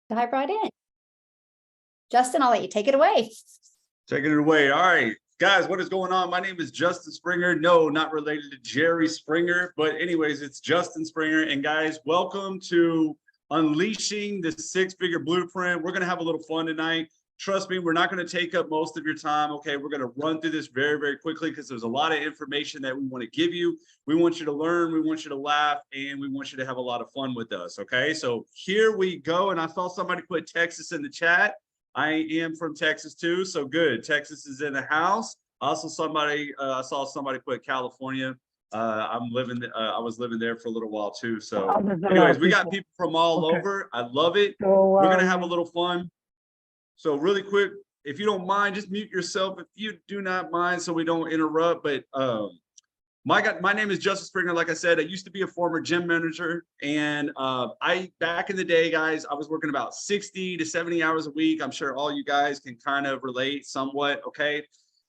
Dive right in. Justin, I'll let you take it away. Taking it away. All right, guys, what is going on? My name is Justin Springer. No, not related to Jerry Springer, but anyways, it's Justin Springer. And guys, welcome to Unleashing the Six-Figure Blueprint. We're going to have a little fun tonight. Trust me, we're not going to take up most of your time. Okay, we're going to run through this very, very quickly because there's a lot of information that we want to give you. We want you to learn, we want you to laugh, and we want you to have a lot of fun with us. Okay, so here we go. And I saw somebody put Texas in the chat. I am from Texas too, so good. Texas is in the house. Also, I saw somebody put California. I was living there for a little while too. So, anyways, we got people from all over. I love it. We're gonna have a little fun. So, really quick, if you don't mind, just mute yourself if you do not mind, so we don't interrupt. But my name is Justin Springer. Like I said, I used to be a former gym manager, and back in the day, guys, I was working about 60 to 70 hours a week. I'm sure all you guys can kind of relate somewhat, okay?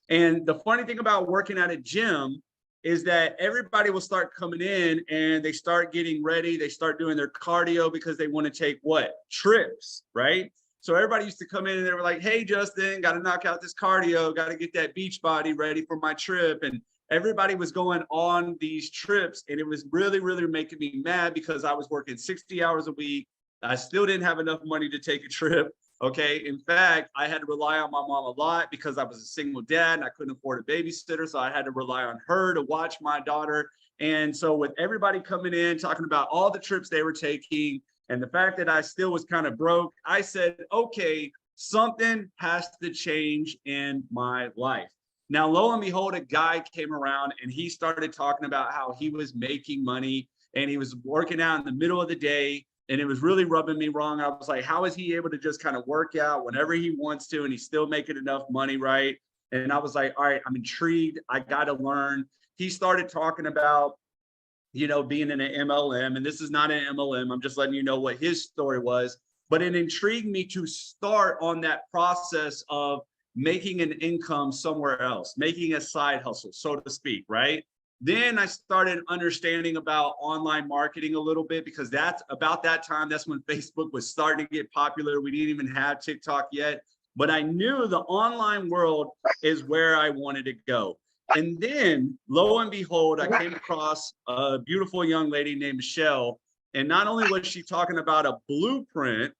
And the funny thing about working at a gym is that everybody will start coming in and they start getting ready. They start doing their cardio because they want to take what? Trips, right? So everybody used to come in and they were like, hey, Justin, got to knock out this cardio, got to get that beach body ready for my trip. And everybody was going on these trips, and it was really, really making me mad because I was working 60 hours a week. I still didn't have enough money to take a trip. Okay. In fact, I had to rely on my mom a lot because I was a single dad and I couldn't afford a babysitter. So I had to rely on her to watch my daughter. And so with everybody coming in, talking about all the trips they were taking and the fact that I still was kind of broke, I said, okay, something has to change in my life. Now, lo and behold, a guy came around and he started talking about how he was making money and he was working out in the middle of the day, and it was really rubbing me wrong. I was like, how is he able to just kind of work out whenever he wants to and he's still making enough money, right? And I was like, all right, I'm intrigued. I got to learn. He started talking about, being in an MLM, and this is not an MLM. I'm just letting you know what his story was, but it intrigued me to start on that process of making an income somewhere else, making a side hustle, so to speak, right? Then I started understanding about online marketing a little bit because that's about that time. That's when Facebook was starting to get popular. We didn't even have TikTok yet, but I knew the online world is where I wanted to go. And then lo and behold, I came across a beautiful young lady named Michelle. And not only was she talking about a blueprint,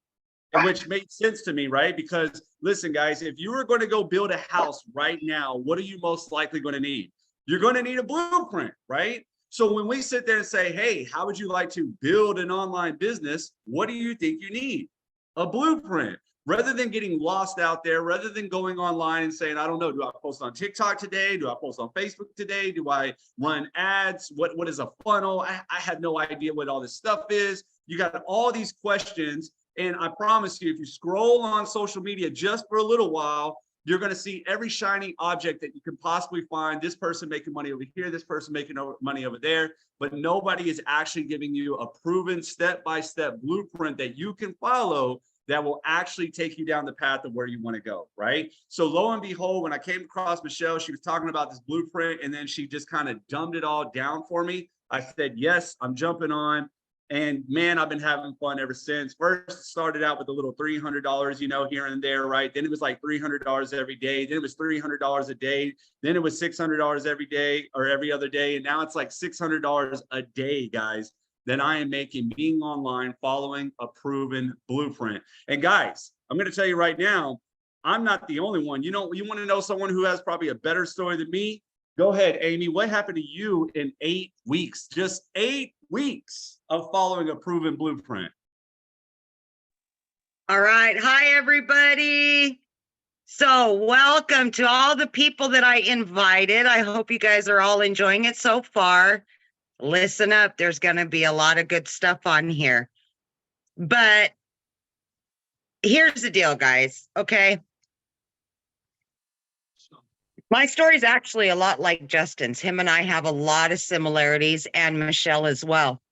which made sense to me, right? Because listen, guys, if you were going to go build a house right now, what are you most likely going to need? You're going to need a blueprint, right? So when we sit there and say, hey, how would you like to build an online business? What do you think you need? A blueprint. Rather than getting lost out there, rather than going online and saying, I don't know, do I post on TikTok today? Do I post on Facebook today? Do I run ads? What is a funnel? I have no idea what all this stuff is. You got all these questions. And I promise you, if you scroll on social media just for a little while, you're going to see every shiny object that you can possibly find. This person making money over here, this person making money over there, but nobody is actually giving you a proven step-by-step blueprint that you can follow that will actually take you down the path of where you want to go, right? So lo and behold, when I came across Michelle, she was talking about this blueprint, and then she just kind of dumbed it all down for me. I said, yes, I'm jumping on. And man, I've been having fun ever since. First, it started out with a little $300, here and there, right? Then it was like $300 every day. Then it was $300 a day. Then it was $600 every day or every other day. And now it's like $600 a day, guys, that I am making being online, following a proven blueprint. And guys, I'm going to tell you right now, I'm not the only one. You want to know someone who has probably a better story than me? Go ahead, Amy. What happened to you in 8 weeks? Just 8 weeks of following a proven blueprint. All right. Hi, everybody. So welcome to all the people that I invited. I hope you guys are all enjoying it so far. Listen up. There's going to be a lot of good stuff on here. But here's the deal, guys. Okay. My story is actually a lot like Justin's. Him and I have a lot of similarities, and Michelle as well.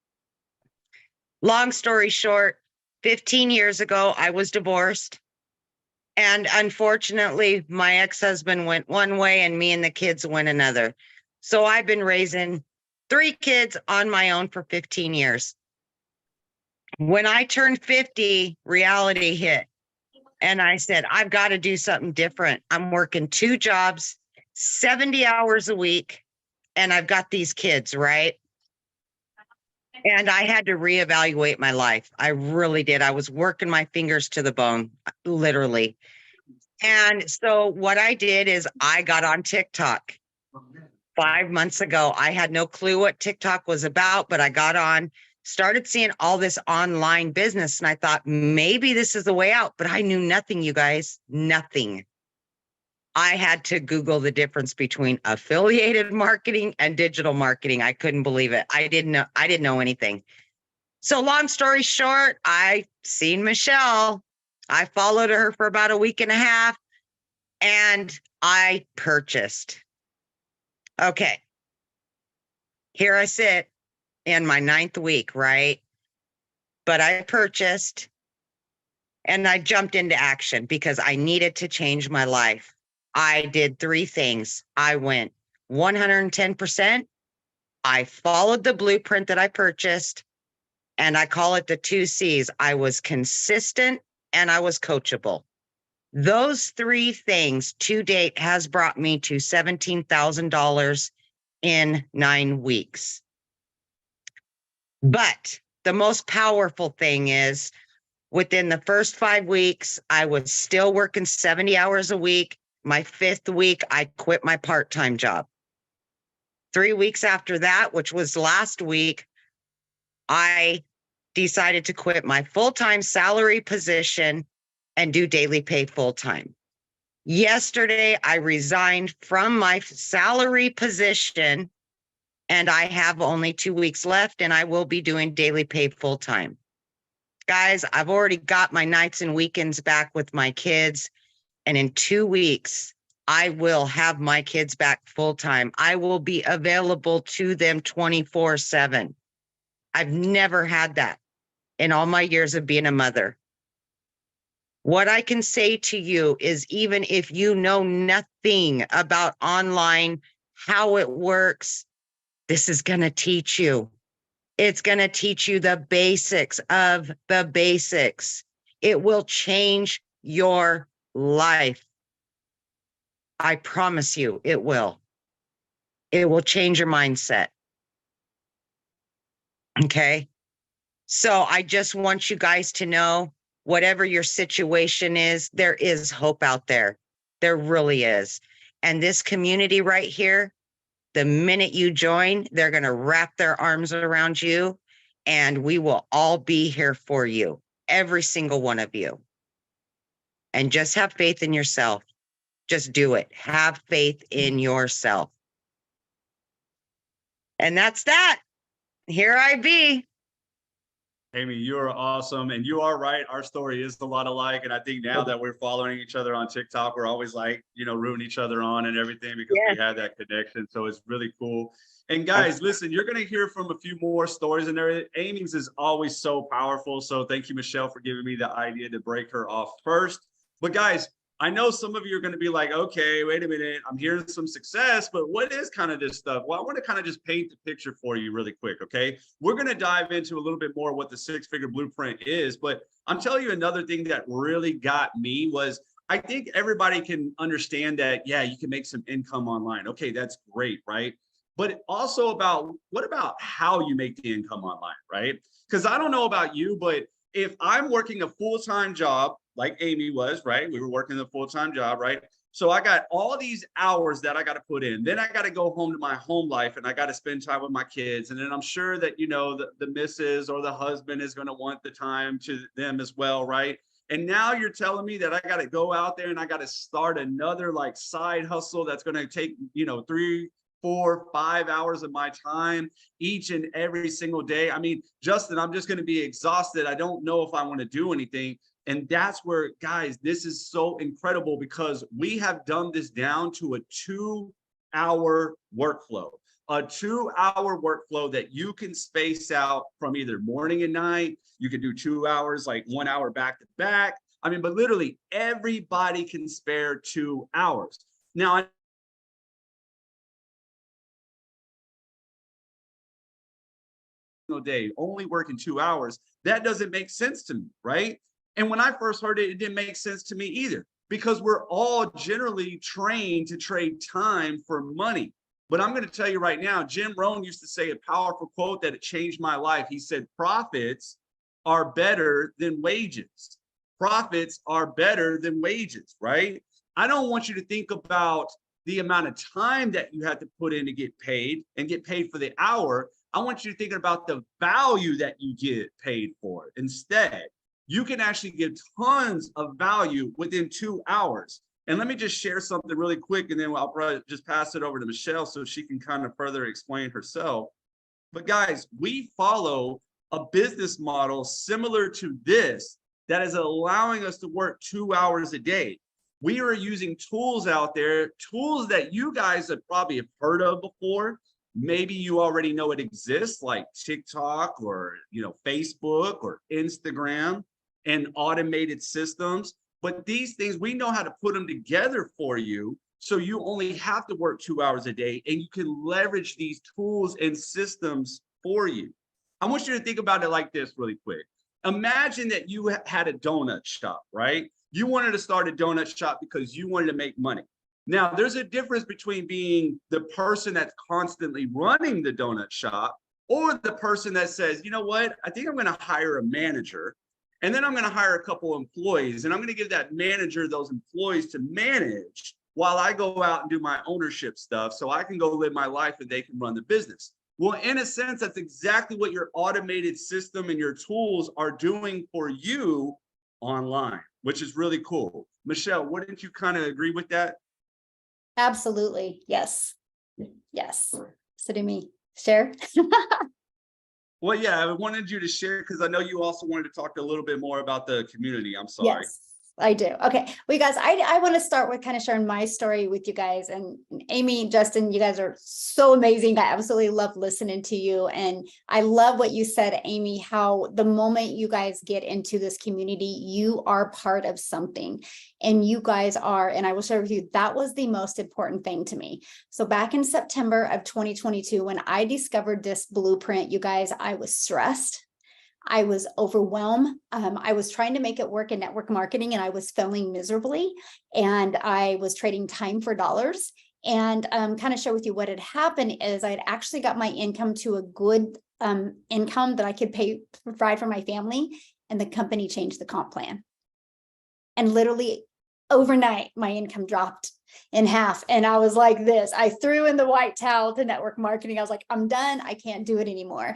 Long story short, 15 years ago, I was divorced. And unfortunately, my ex-husband went one way and me and the kids went another. So I've been raising 3 kids on my own for 15 years. When I turned 50, reality hit. And I said, I've got to do something different. I'm working 2 jobs, 70 hours a week, and I've got these kids, right? And I had to reevaluate my life. I really did. I was working my fingers to the bone, literally. And so what I did is I got on TikTok 5 months ago. I had no clue what TikTok was about, but I got on, started seeing all this online business, and I thought maybe this is the way out, but I knew nothing, you guys, nothing. I had to Google the difference between affiliated marketing and digital marketing. I couldn't believe it. I didn't know anything. So long story short, I seen Michelle. I followed her for about a week and a half and I purchased. Okay. Here I sit in my 9th week, right? But I purchased and I jumped into action because I needed to change my life. I did 3 things. I went 110%. I followed the blueprint that I purchased, and I call it the 2 C's. I was consistent and I was coachable. Those 3 things to date has brought me to $17,000 in 9 weeks. But the most powerful thing is within the first 5 weeks, I was still working 70 hours a week. My 5th week, I quit my part-time job. 3 weeks after that, which was last week, I decided to quit my full-time salary position and do daily pay full-time. Yesterday, I resigned from my salary position and I have only 2 weeks left and I will be doing daily pay full-time. Guys, I've already got my nights and weekends back with my kids. And in 2 weeks, I will have my kids back full-time. I will be available to them 24/7. I've never had that in all my years of being a mother. What I can say to you is even if you know nothing about online, how it works, this is going to teach you. It's going to teach you the basics of the basics. It will change your life. I promise you it will. It will change your mindset. Okay. So I just want you guys to know, whatever your situation is, there is hope out there. There really is. And this community right here, the minute you join, they're going to wrap their arms around you and we will all be here for you, every single one of you. And just have faith in yourself. Just do it. Have faith in yourself. And that's that. Here I be. Amy, you are awesome. And you are right. Our story is a lot alike. And I think now that we're following each other on TikTok, we're always like, rooting each other on and everything because we have that connection. So it's really cool. And guys, listen, you're going to hear from a few more stories in there. Amy's is always so powerful. So thank you, Michelle, for giving me the idea to break her off first. But guys, I know some of you are going to be like, okay, wait a minute, I'm hearing some success, but what is kind of this stuff? Well, I want to kind of just paint the picture for you really quick, okay? We're going to dive into a little bit more what the 6-figure blueprint is, but I'm telling you another thing that really got me was I think everybody can understand that, yeah, you can make some income online. Okay, that's great, right? But also what about how you make the income online, right? Because I don't know about you, but if I'm working a full-time job, like Amy was, right? We were working a full-time job, right? So I got all these hours that I got to put in. Then I got to go home to my home life and I got to spend time with my kids. And then I'm sure that, the missus or the husband is going to want the time to them as well, right? And now you're telling me that I got to go out there and I got to start another like side hustle that's going to take, 3, 4, 5 hours of my time each and every single day. I mean, Justin, I'm just going to be exhausted. I don't know if I want to do anything. And that's where, guys, this is so incredible because we have dumbed this down to a 2-hour workflow, a 2-hour workflow that you can space out from either morning and night. You can do 2 hours, like 1 hour back to back. I mean, but literally everybody can spare 2 hours. Now, single day, only working 2 hours. That doesn't make sense to me, right? And when I first heard it, it didn't make sense to me either, because we're all generally trained to trade time for money. But I'm going to tell you right now, Jim Rohn used to say a powerful quote that it changed my life. He said, profits are better than wages. Profits are better than wages, right? I don't want you to think about the amount of time that you have to put in to get paid and get paid for the hour. I want you to think about the value that you get paid for. Instead, you can actually give tons of value within 2 hours. And let me just share something really quick, and then I'll probably just pass it over to Michelle so she can kind of further explain herself. But guys, we follow a business model similar to this that is allowing us to work 2 hours a day. We are using tools out there, tools that you guys have probably heard of before. Maybe you already know it exists, like TikTok or Facebook or Instagram and automated systems. But these things, we know how to put them together for you. So you only have to work 2 hours a day, and you can leverage these tools and systems for you. I want you to think about it like this really quick. Imagine that you had a donut shop, right? You wanted to start a donut shop because you wanted to make money. Now, there's a difference between being the person that's constantly running the donut shop or the person that says, you know what, I think I'm going to hire a manager, and then I'm going to hire a couple employees, and I'm going to give that manager those employees to manage while I go out and do my ownership stuff so I can go live my life and they can run the business. Well, in a sense, that's exactly what your automated system and your tools are doing for you online, which is really cool. Michelle, wouldn't you kind of agree with that? Absolutely. Yes. Yes. So do me. Share. Well, yeah, I wanted you to share because I know you also wanted to talk a little bit more about the community. I'm sorry. Yes, I do. Okay. Well, you guys, I want to start with kind of sharing my story with you guys. And Amy, Justin, you guys are so amazing. I absolutely love listening to you. And I love what you said, Amy, how the moment you guys get into this community, you are part of something. And you guys are, and I will share with you, that was the most important thing to me. So back in September of 2022, when I discovered this blueprint, you guys, I was stressed. I was overwhelmed. I was trying to make it work in network marketing, and I was failing miserably. And I was trading time for dollars. And kind of share with you what had happened is I had actually got my income to a good income that I could provide for my family. And the company changed the comp plan. And literally overnight, my income dropped in half. And I was like this. I threw in the white towel to network marketing. I was like, I'm done. I can't do it anymore.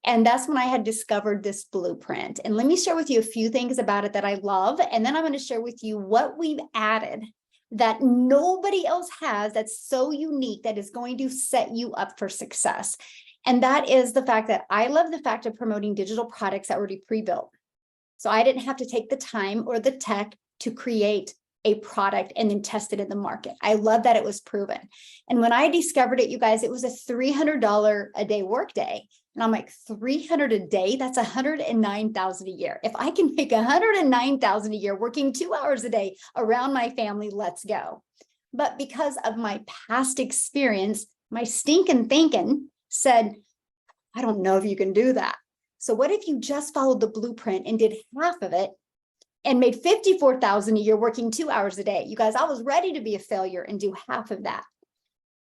And that's when I had discovered this blueprint. And let me share with you a few things about it that I love. And then I'm going to share with you what we've added that nobody else has that's so unique that is going to set you up for success. And that is the fact that I love the fact of promoting digital products that were already pre-built. So I didn't have to take the time or the tech to create a product and then test it in the market. I love that it was proven. And when I discovered it, you guys, it was a $300 a day workday. And I'm like, 300 a day, that's 109,000 a year. If I can make 109,000 a year working 2 hours a day around my family, let's go. But because of my past experience, my stinking thinking said, I don't know if you can do that. So what if you just followed the blueprint and did half of it and made 54,000 a year working 2 hours a day? You guys, I was ready to be a failure and do half of that.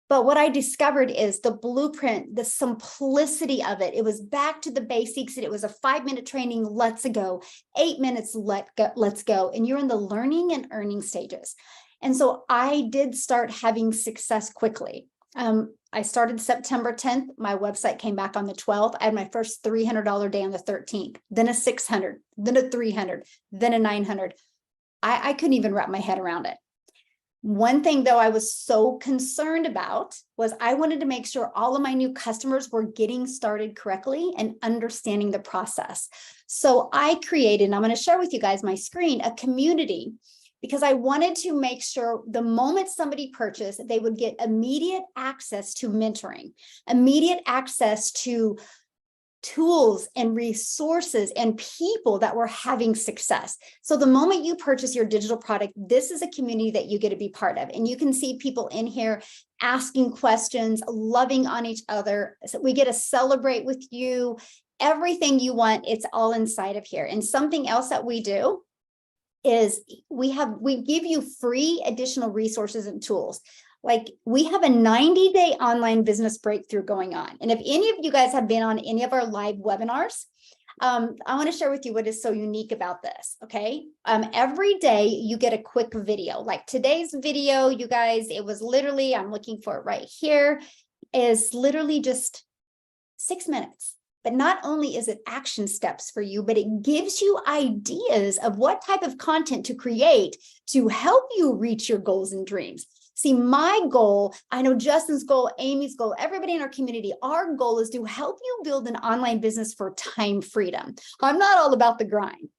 But what I discovered is the blueprint, the simplicity of it. It was back to the basics. And it was a 5-minute training. Let's go. 8 minutes. Let's go. And you're in the learning and earning stages. And so I did start having success quickly. I started September 10th. My website came back on the 12th. I had my first $300 day on the 13th, then a 600, then a 300, then a 900. I couldn't even wrap my head around it. One thing, though, I was so concerned about was I wanted to make sure all of my new customers were getting started correctly and understanding the process. So I created, and I'm going to share with you guys my screen, a community, because I wanted to make sure the moment somebody purchased, they would get immediate access to mentoring, immediate access to tools and resources and people that were having success. So the moment you purchase your digital product, this is a community that you get to be part of. And you can see people in here asking questions, loving on each other. So we get to celebrate with you. everything you want, it's all inside of here. And something else that we do is we give you free additional resources and tools. Like we have a 90-day online business breakthrough going on. And if any of you guys have been on any of our live webinars, I want to share with you what is so unique about this. Okay. Every day you get a quick video, like today's video, you guys, it was literally, I'm looking for it right here, is literally just 6 minutes. But not only is it action steps for you, but it gives you ideas of what type of content to create to help you reach your goals and dreams. See, my goal, I know Justin's goal, Amy's goal, everybody in our community, our goal is to help you build an online business for time freedom. I'm not all about the grind.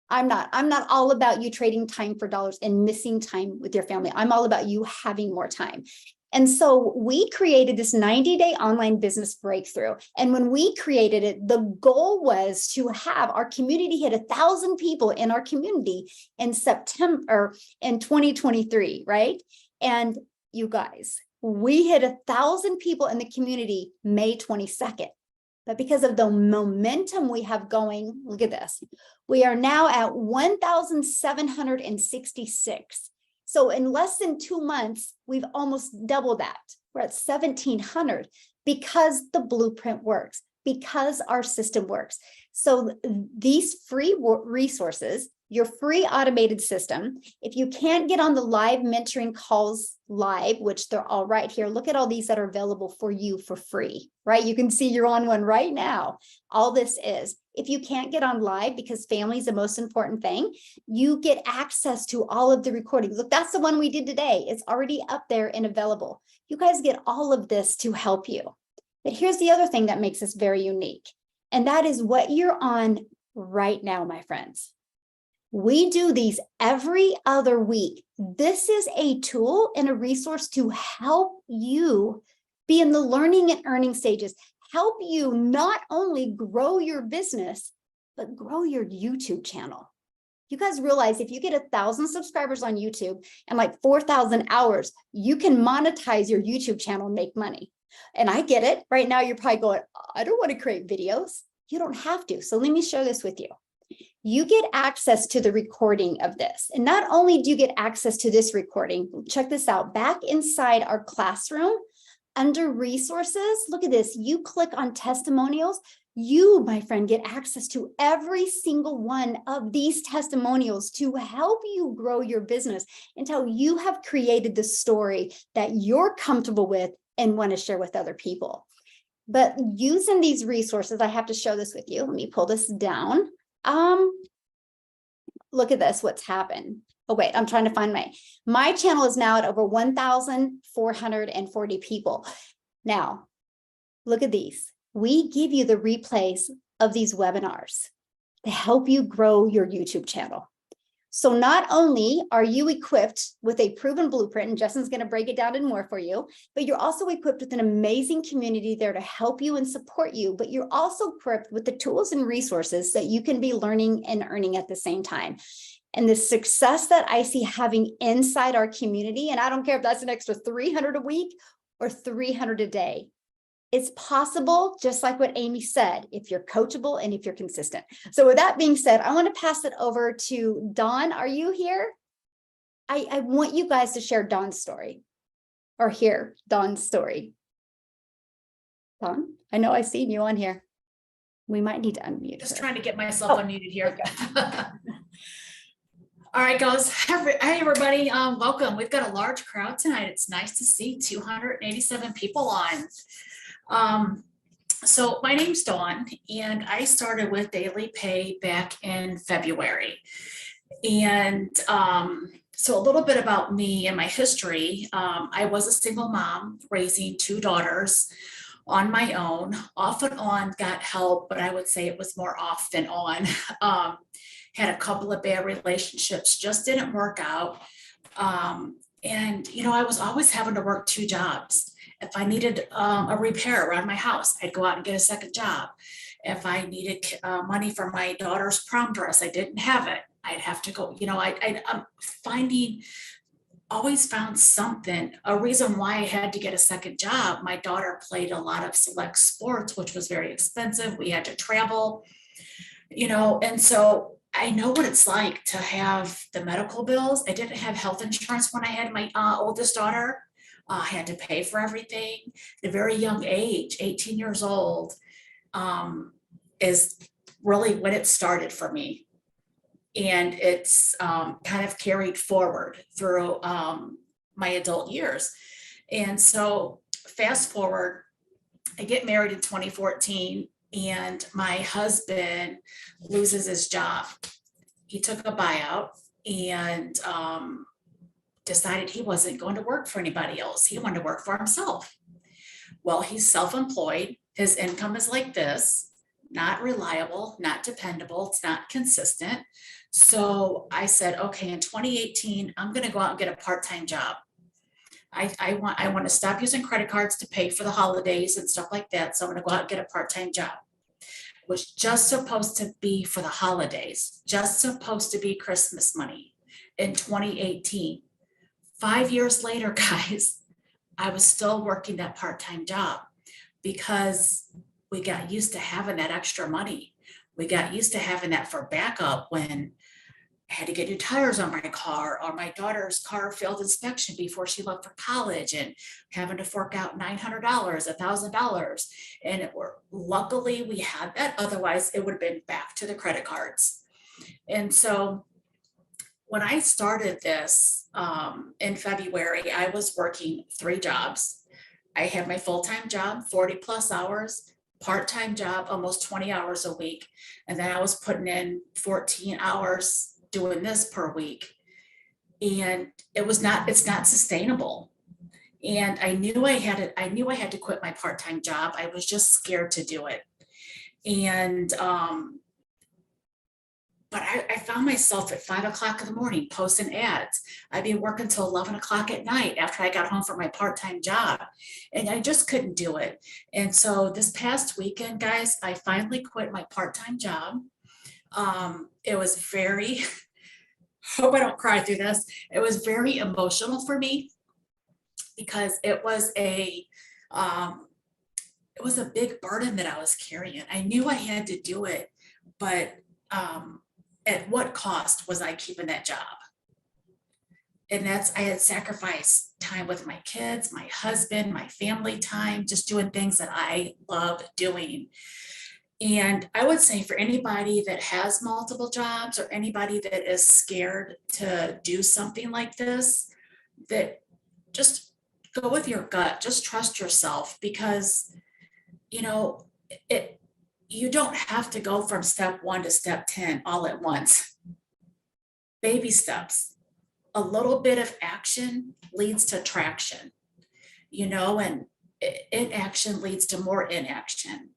I'm not all about you trading time for dollars and missing time with your family. I'm all about you having more time. And so we created this 90-day online business breakthrough. And when we created it, the goal was to have our community hit 1,000 people in our community in September in 2023, right? And you guys, we hit 1,000 people in the community May 22nd. But because of the momentum we have going, look at this. We are now at 1,766. So in less than 2 months, we've almost doubled that. We're at 1,700 because the blueprint works, because our system works. So these free resources, your free automated system, if you can't get on the live mentoring calls live, which they're all right here, look at all these that are available for you for free, right? You can see you're on one right now. All this is, if you can't get on live because family is the most important thing, you get access to all of the recordings. Look, that's the one we did today. It's already up there and available. You guys get all of this to help you. But here's the other thing that makes us very unique. And that is what you're on right now, my friends. We do these every other week. This is a tool and a resource to help you be in the learning and earning stages, help you not only grow your business, but grow your YouTube channel. You guys realize if you get 1,000 subscribers on YouTube and like 4,000 hours, you can monetize your YouTube channel and make money. And I get it. Right now, you're probably going, I don't want to create videos. You don't have to. So let me share this with you. You get access to the recording of this. And not only do you get access to this recording, check this out, back inside our classroom, under resources, look at this, you click on testimonials, you, my friend, get access to every single one of these testimonials to help you grow your business until you have created the story that you're comfortable with and want to share with other people. But using these resources, I have to show this with you. Let me pull this down. Look at this, what's happened. Oh, wait, I'm trying to find my channel is now at over 1,440 people. Now, look at these. We give you the replays of these webinars to help you grow your YouTube channel. So not only are you equipped with a proven blueprint, and Justin's going to break it down and more for you, but you're also equipped with an amazing community there to help you and support you, but you're also equipped with the tools and resources that you can be learning and earning at the same time. And the success that I see having inside our community, and I don't care if that's an extra 300 a week or 300 a day, it's possible, just like what Amy said, if you're coachable and if you're consistent. So with that being said, I want to pass it over to Dawn. Are you here? I want you guys to share Dawn's story or hear Dawn's story. Dawn, I know I've seen you on here. We might need to unmute. Just trying to get myself unmuted here. All right, guys. Hi, everybody. Welcome. We've got a large crowd tonight. It's nice to see 287 people on. So my name's Dawn, and I started with Daily Pay back in February. And so a little bit about me and my history. I was a single mom raising 2 daughters on my own, off and on, got help, but I would say it was more off than on. Had a couple of bad relationships, just didn't work out. And, you know, I was always having to work 2 jobs. If I needed a repair around my house, I'd go out and get a second job. If I needed money for my daughter's prom dress, I didn't have it. I'd have to go, you know, I'm finding always found something, a reason why I had to get a second job. My daughter played a lot of select sports, which was very expensive. We had to travel, and so I know what it's like to have the medical bills. I didn't have health insurance when I had my oldest daughter. I had to pay for everything. At a very young age, 18 years old, is really when it started for me. And it's kind of carried forward through my adult years. And so fast forward, I get married in 2014 and my husband loses his job. He took a buyout and decided he wasn't going to work for anybody else. He wanted to work for himself. Well, he's self-employed. His income is like this, not reliable, not dependable. It's not consistent. So I said, okay, in 2018, I'm going to go out and get a part-time job. I want to stop using credit cards to pay for the holidays and stuff like that. So I'm going to go out and get a part-time job. It was just supposed to be for the holidays, just supposed to be Christmas money in 2018. 5 years later, guys, I was still working that part-time job because we got used to having that extra money. We got used to having that for backup when I had to get new tires on my car, or my daughter's car failed inspection before she left for college, and having to fork out $900, $1,000. And luckily we had that. Otherwise it would have been back to the credit cards. And so when I started this in February, I was working 3 jobs. I had my full-time job, 40 plus hours, part-time job, almost 20 hours a week. And then I was putting in 14 hours doing this per week. And it's not sustainable. And I knew I had to quit my part-time job. I was just scared to do it. And, but I found myself at 5 o'clock in the morning posting ads. I'd be working till 11 o'clock at night after I got home from my part-time job, and I just couldn't do it. And so this past weekend, guys, I finally quit my part-time job. It was very, hope I don't cry through this. It was very emotional for me because it was a big burden that I was carrying. I knew I had to do it, but at what cost was I keeping that job? And I had sacrificed time with my kids, my husband, my family time, just doing things that I love doing. And I would say for anybody that has multiple jobs or anybody that is scared to do something like this, that just go with your gut, just trust yourself, because, you don't have to go from step 1 to step 10 all at once. Baby steps. A little bit of action leads to traction, and inaction leads to more inaction.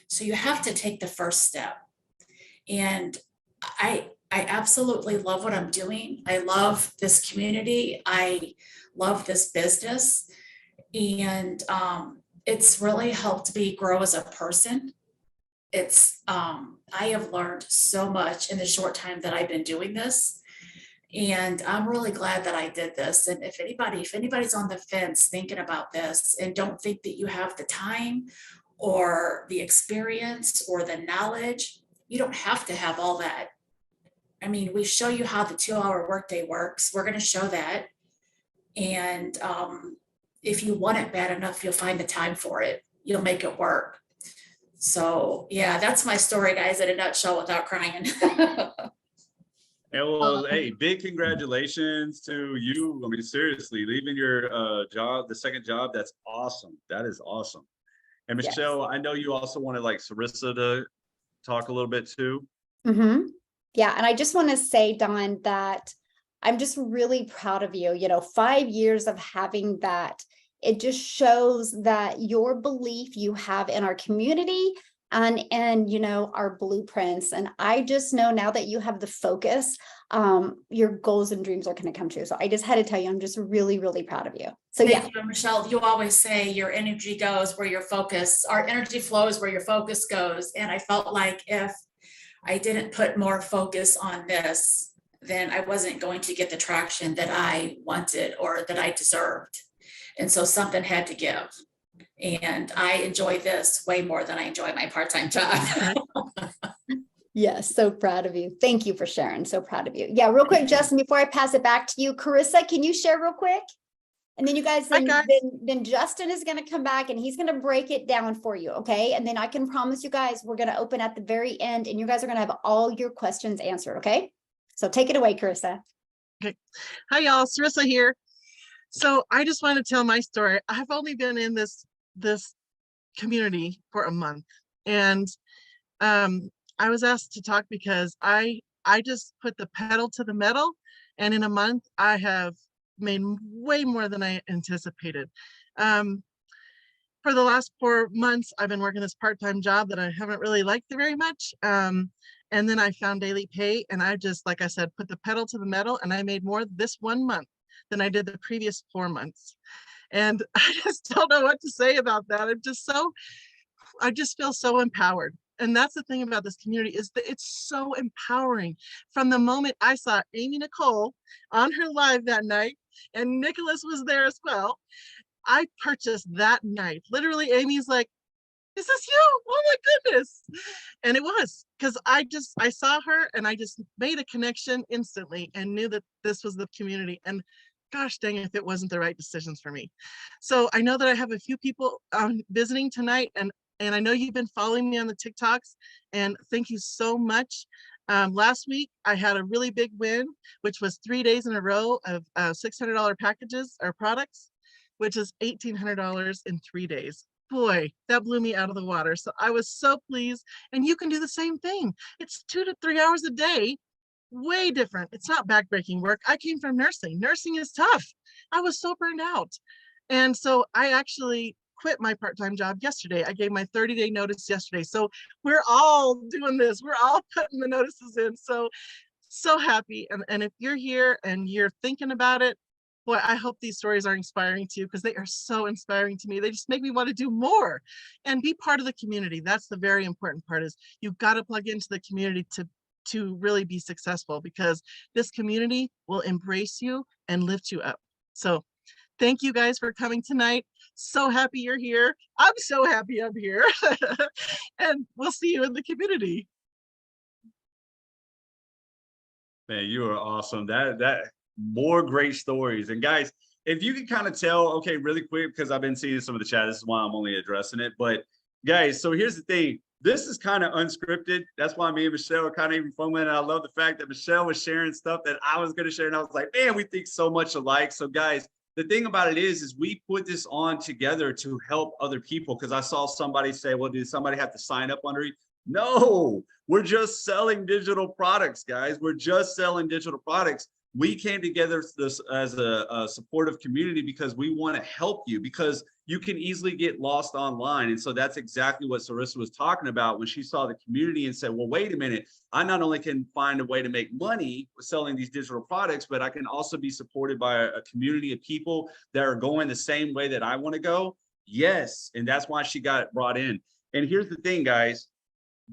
So you have to take the first step. And I absolutely love what I'm doing. I love this community. I love this business. And it's really helped me grow as a person. I have learned so much in the short time that I've been doing this. And I'm really glad that I did this. And if anybody's on the fence thinking about this and don't think that you have the time or the experience or the knowledge, you don't have to have all that. I mean, we show you how the 2-hour workday works. We're going to show that. And if you want it bad enough, you'll find the time for it. You'll make it work. So yeah, that's my story, guys, in a nutshell without crying. Well, hey, big congratulations to you. I mean, seriously, leaving your job, the second job, that's awesome. That is awesome. And Michelle, yes. I know you also wanted Sarissa to talk a little bit too. Mm-hmm. Yeah. And I just want to say, Dawn, that I'm just really proud of you. 5 years of having that, it just shows that your belief you have in our community and our blueprints. And I just know now that you have the focus, your goals and dreams are going to come true. So I just had to tell you, I'm just really, really proud of you. So Thank you, Michelle. You always say your energy goes where your focus, our energy flows where your focus goes. And I felt like if I didn't put more focus on this, then I wasn't going to get the traction that I wanted or that I deserved. And so something had to give. And I enjoy this way more than I enjoy my part-time job. Yes, so proud of you. Thank you for sharing. So proud of you. Yeah, real quick, Justin, before I pass it back to you, Carissa, can you share real quick? And then you guys, Hi, guys. then Justin is going to come back and he's going to break it down for you. Okay. And then I can promise you guys, we're going to open at the very end and you guys are going to have all your questions answered. Okay. So take it away, Carissa. Okay. Hi, y'all. Sarissa here. So I just want to tell my story. I've only been in this community for a month, and I was asked to talk because I just put the pedal to the metal, and in a month I have made way more than I anticipated. For the last 4 months, I've been working this part-time job that I haven't really liked very much. And then I found daily pay, and I just, like I said, put the pedal to the metal, and I made more this 1 month than I did the previous 4 months. And I just don't know what to say about that. I just feel so empowered. And that's the thing about this community, is that it's so empowering. From the moment I saw Amy Nicole on her live that night, and Nicholas was there as well, I purchased that night. Literally, Amy's like, "Is this you? Oh my goodness." And it was, because I saw her and I just made a connection instantly and knew that this was the community. And gosh dang, if it wasn't the right decisions for me. So I know that I have a few people visiting tonight, and I know you've been following me on the TikToks, and thank you so much. Last week I had a really big win, which was 3 days in a row of $600 packages or products, which is $1,800 in 3 days. Boy, that blew me out of the water. So I was so pleased. And you can do the same thing. It's 2 to 3 hours a day, way different. It's not backbreaking work. I came from nursing. Nursing is tough. I was so burned out. And so I actually quit my part-time job yesterday. I gave my 30-day notice yesterday. So we're all doing this. We're all putting the notices in. So happy. And if you're here and you're thinking about it, boy, I hope these stories are inspiring to you, because they are so inspiring to me. They just make me want to do more and be part of the community. That's the very important part, is you've got to plug into the community to really be successful, because this community will embrace you and lift you up. So thank you guys for coming tonight. So happy you're here. I'm so happy I'm here. And we'll see you in the community. Man, you are awesome. That more great stories. And guys, if you can kind of tell, okay, really quick, because I've been seeing some of the chat, this is why I'm only addressing it. But guys, so here's the thing. This is kind of unscripted. That's why me and Michelle are kind of even foaming. And I love the fact that Michelle was sharing stuff that I was going to share. And I was like, man, we think so much alike. So guys, the thing about it is we put this on together to help other people. Because I saw somebody say, well, did somebody have to sign up under it? No, we're just selling digital products, guys. We're just selling digital products. We came together as a supportive community because we want to help you, because you can easily get lost online. And so that's exactly what Sarissa was talking about when she saw the community and said, well, wait a minute, I not only can find a way to make money with selling these digital products, but I can also be supported by a community of people that are going the same way that I want to go. Yes. And that's why she got brought in. And here's the thing, guys.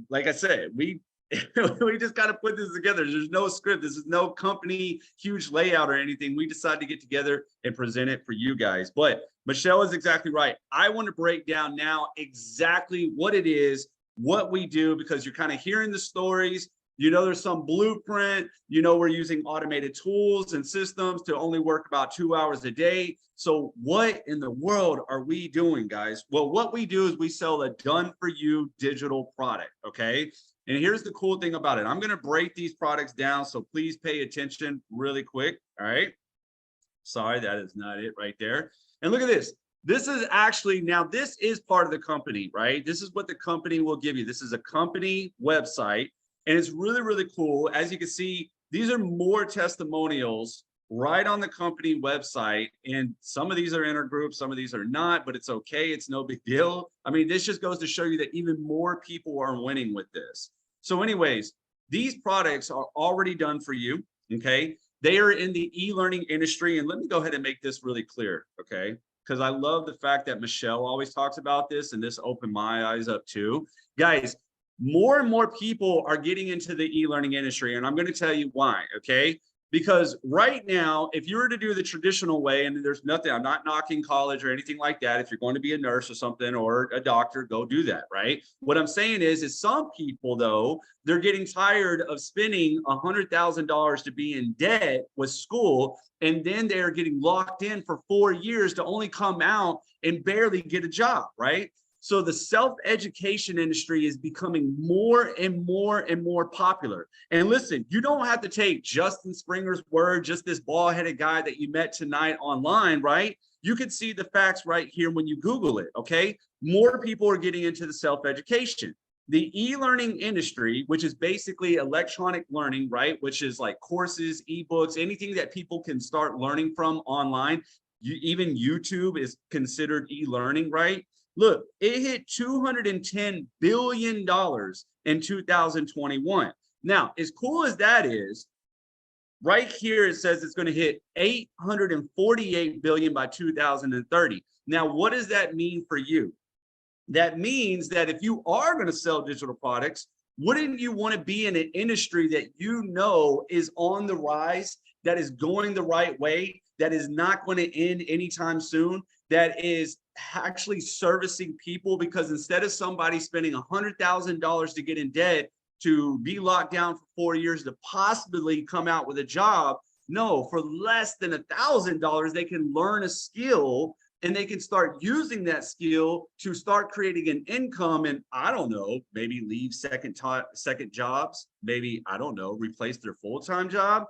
Like I said, we just got to put this together. There's no script. This is no company huge layout or anything. We decided to get together and present it for you guys. But Michelle is exactly right. I want to break down now exactly what it is, what we do, because you're kind of hearing the stories. You know, there's some blueprint. You know, we're using automated tools and systems to only work about 2 hours a day. So what in the world are we doing, guys? Well, what we do is we sell a done-for-you digital product, okay? And here's the cool thing about it. I'm going to break these products down, so please pay attention really quick, all right? Sorry, that is not it right there. And look at this. This is actually, now this is part of the company, right? This is what the company will give you. This is a company website, and it's really, really cool. As you can see, these are more testimonials right on the company website. And some of these are intergroup, some of these are not, but it's okay. It's no big deal. I mean, this just goes to show you that even more people are winning with this. So anyways, these products are already done for you, okay? They are in the e-learning industry. And let me go ahead and make this really clear, okay? Because I love the fact that Michelle always talks about this, and this opened my eyes up too. Guys, more and more people are getting into the e-learning industry, and I'm going to tell you why, okay? Because right now, if you were to do the traditional way, and there's nothing, I'm not knocking college or anything like that. If you're going to be a nurse or something or a doctor, go do that, right? What I'm saying is some people, though, they're getting tired of spending $100,000 to be in debt with school, and then they're getting locked in for 4 years to only come out and barely get a job, right? So the self-education industry is becoming more and more and more popular. And listen, you don't have to take Justin Springer's word, just this bald-headed guy that you met tonight online, right? You can see the facts right here when you Google it, okay? More people are getting into the self-education. The e-learning industry, which is basically electronic learning, right? Which is like courses, ebooks, anything that people can start learning from online. Even YouTube is considered e-learning, right? Look, it hit $210 billion in 2021. Now, as cool as that is, right here it says it's going to hit $848 billion by 2030. Now, what does that mean for you? That means that if you are going to sell digital products, wouldn't you want to be in an industry that you know is on the rise, that is going the right way, that is not going to end anytime soon, that is actually servicing people? Because instead of somebody spending $100,000 to get in debt, to be locked down for 4 years to possibly come out with a job, no, for less than $1,000, they can learn a skill and they can start using that skill to start creating an income. And I don't know, maybe leave second jobs, maybe, I don't know, replace their full-time job.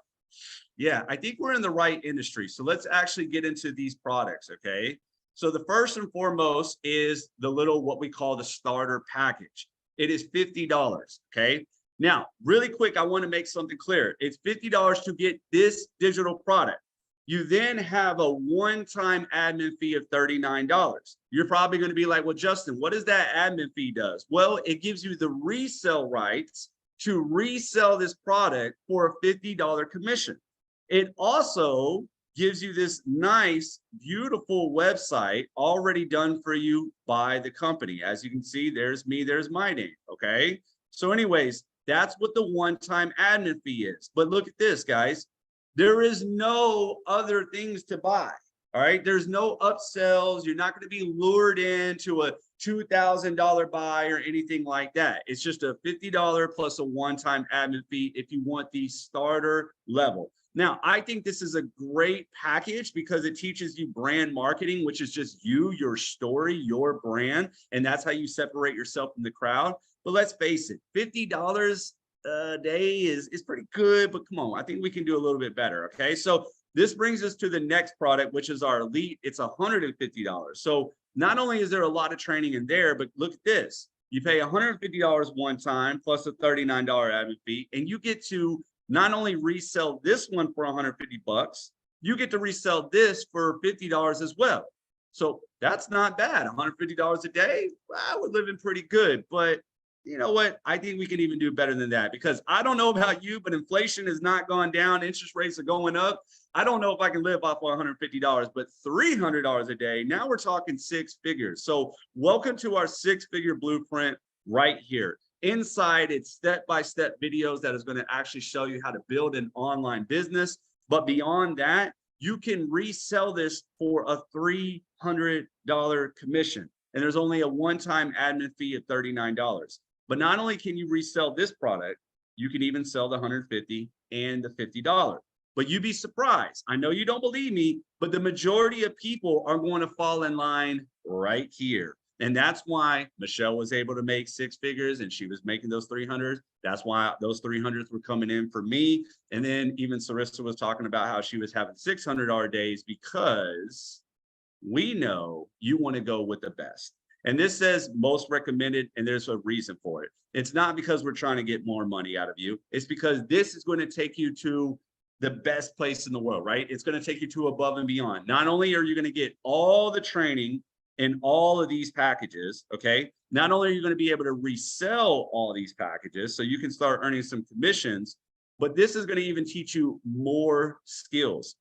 Yeah, I think we're in the right industry. So let's actually get into these products, okay? So the first and foremost is the little, what we call the starter package. It is $50, okay? Now, really quick, I want to make something clear. It's $50 to get this digital product. You then have a one-time admin fee of $39. You're probably going to be like, well, Justin, what does that admin fee does? Well, it gives you the resale rights to resell this product for a $50 commission. It also gives you this nice, beautiful website already done for you by the company. As you can see, there's me, there's my name, okay? So anyways, that's what the one-time admin fee is. But look at this, guys. There is no other things to buy, all right? There's no upsells. You're not gonna be lured into a $2,000 buy or anything like that. It's just a $50 plus a one-time admin fee if you want the starter level. Now, I think this is a great package because it teaches you brand marketing, which is just you, your story, your brand, and that's how you separate yourself from the crowd. But let's face it, $50 a day is pretty good, but come on, I think we can do a little bit better, okay? So this brings us to the next product, which is our Elite. It's $150. So not only is there a lot of training in there, but look at this. You pay $150 one time plus a $39 admin fee, and you get to not only resell this one for 150 bucks, you get to resell this for $50 as well. So that's not bad. $150 a day, well, we're living pretty good. But you know what? I think we can even do better than that, because I don't know about you, but inflation has not gone down. Interest rates are going up. I don't know if I can live off of $150, but $300 a day, now we're talking six figures. So welcome to our six-figure blueprint right here. Inside, it's step-by-step videos that is going to actually show you how to build an online business. But beyond that, you can resell this for a $300 commission. And there's only a one-time admin fee of $39. But not only can you resell this product, you can even sell the $150 and the $50. But you'd be surprised. I know you don't believe me, but the majority of people are going to fall in line right here. And that's why Michelle was able to make six figures and she was making those 300. That's why those 300s were coming in for me. And then even Sarissa was talking about how she was having $600 days, because we know you want to go with the best. And this says most recommended, and there's a reason for it. It's not because we're trying to get more money out of you. It's because this is going to take you to the best place in the world, right? It's going to take you to above and beyond. Not only are you going to get all the training in all of these packages, okay? Not only are you going to be able to resell all these packages so you can start earning some commissions, but this is going to even teach you more skills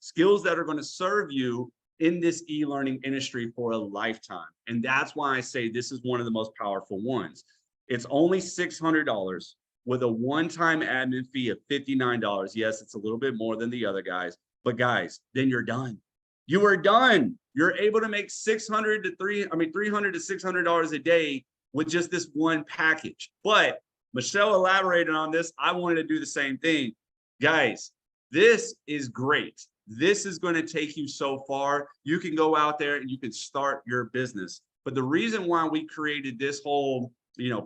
that are going to serve you in this e-learning industry for a lifetime. And that's why I say this is one of the most powerful ones. It's only $600 with a one-time admin fee of $59. Yes, it's a little bit more than the other guys, but guys, then you're done. You are done. You're able to make $300 to $600 a day with just this one package. But Michelle elaborated on this. I wanted to do the same thing. Guys, this is great. This is going to take you so far. You can go out there and you can start your business. But the reason why we created this whole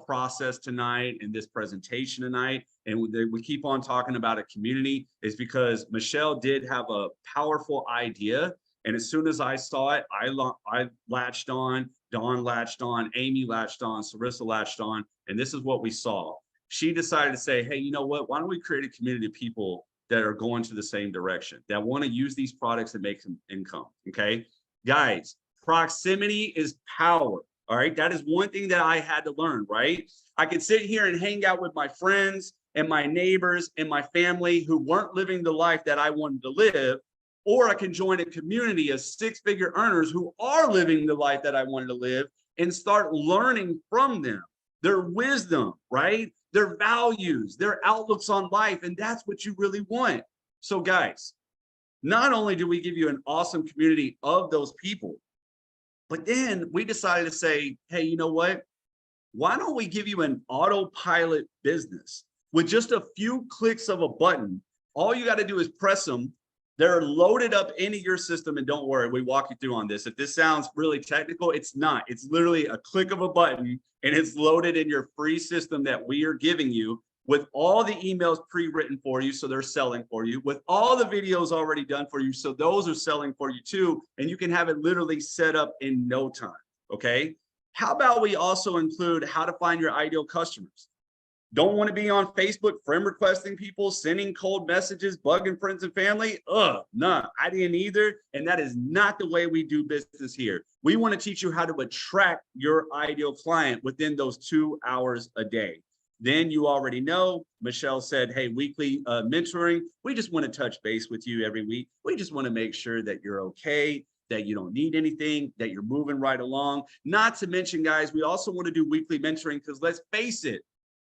process tonight and this presentation tonight, and we keep on talking about a community, is because Michelle did have a powerful idea. And as soon as I saw it, I latched on, Dawn latched on, Amy latched on, Sarissa latched on, and this is what we saw. She decided to say, hey, you know what? Why don't we create a community of people that are going to the same direction, that want to use these products and make some income, okay? Guys, proximity is power, all right? That is one thing that I had to learn, right? I could sit here and hang out with my friends and my neighbors and my family who weren't living the life that I wanted to live, or I can join a community of six-figure earners who are living the life that I wanted to live and start learning from them, their wisdom, right? Their values, their outlooks on life. And that's what you really want. So guys, not only do we give you an awesome community of those people, but then we decided to say, hey, you know what? Why don't we give you an autopilot business with just a few clicks of a button? All you got to do is press them. They're loaded up into your system, and don't worry, we walk you through on this. If this sounds really technical, it's not. It's literally a click of a button, and it's loaded in your free system that we are giving you with all the emails pre-written for you, so they're selling for you, with all the videos already done for you, so those are selling for you too, and you can have it literally set up in no time, okay? How about we also include how to find your ideal customers? Don't want to be on Facebook friend requesting people, sending cold messages, bugging friends and family? Nah, I didn't either. And that is not the way we do business here. We want to teach you how to attract your ideal client within those 2 hours a day. Then you already know, Michelle said, hey, weekly mentoring. We just want to touch base with you every week. We just want to make sure that you're okay, that you don't need anything, that you're moving right along. Not to mention, guys, we also want to do weekly mentoring because let's face it,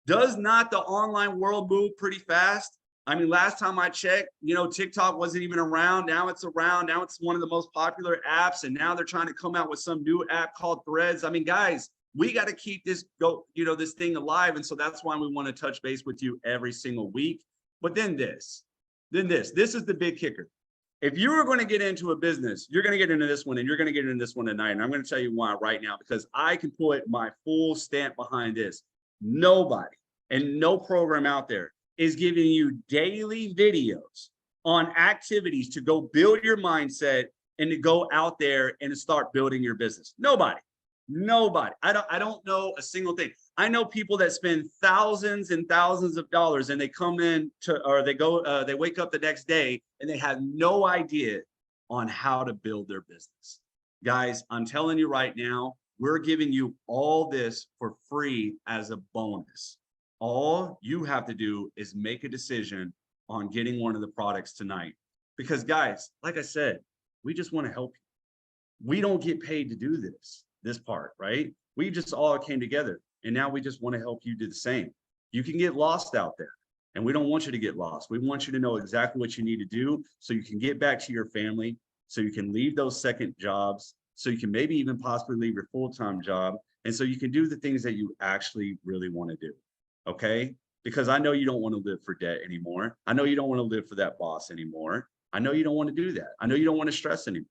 does not the online world move pretty fast? I mean, last time I checked, TikTok wasn't even around. Now it's around. Now it's one of the most popular apps. And now they're trying to come out with some new app called Threads. I mean, guys, we got to keep this this thing alive. And so that's why we want to touch base with you every single week. But then this is the big kicker. If you are going to get into a business, you're going to get into this one and you're going to get into this one tonight. And I'm going to tell you why right now, because I can put my full stamp behind this. Nobody and no program out there is giving you daily videos on activities to go build your mindset and to go out there and to start building your business. Nobody. I don't know a single thing. I know people that spend thousands and thousands of dollars and they come in to, or they wake up the next day and they have no idea on how to build their business. Guys, I'm telling you right now, we're giving you all this for free as a bonus. All you have to do is make a decision on getting one of the products tonight. Because guys, like I said, we just want to help you. We don't get paid to do this part, right? We just all came together and now we just want to help you do the same. You can get lost out there and we don't want you to get lost. We want you to know exactly what you need to do so you can get back to your family, so you can leave those second jobs, so you can maybe even possibly leave your full-time job. And so you can do the things that you actually really want to do. Okay? Because I know you don't want to live for debt anymore. I know you don't want to live for that boss anymore. I know you don't want to do that. I know you don't want to stress anymore.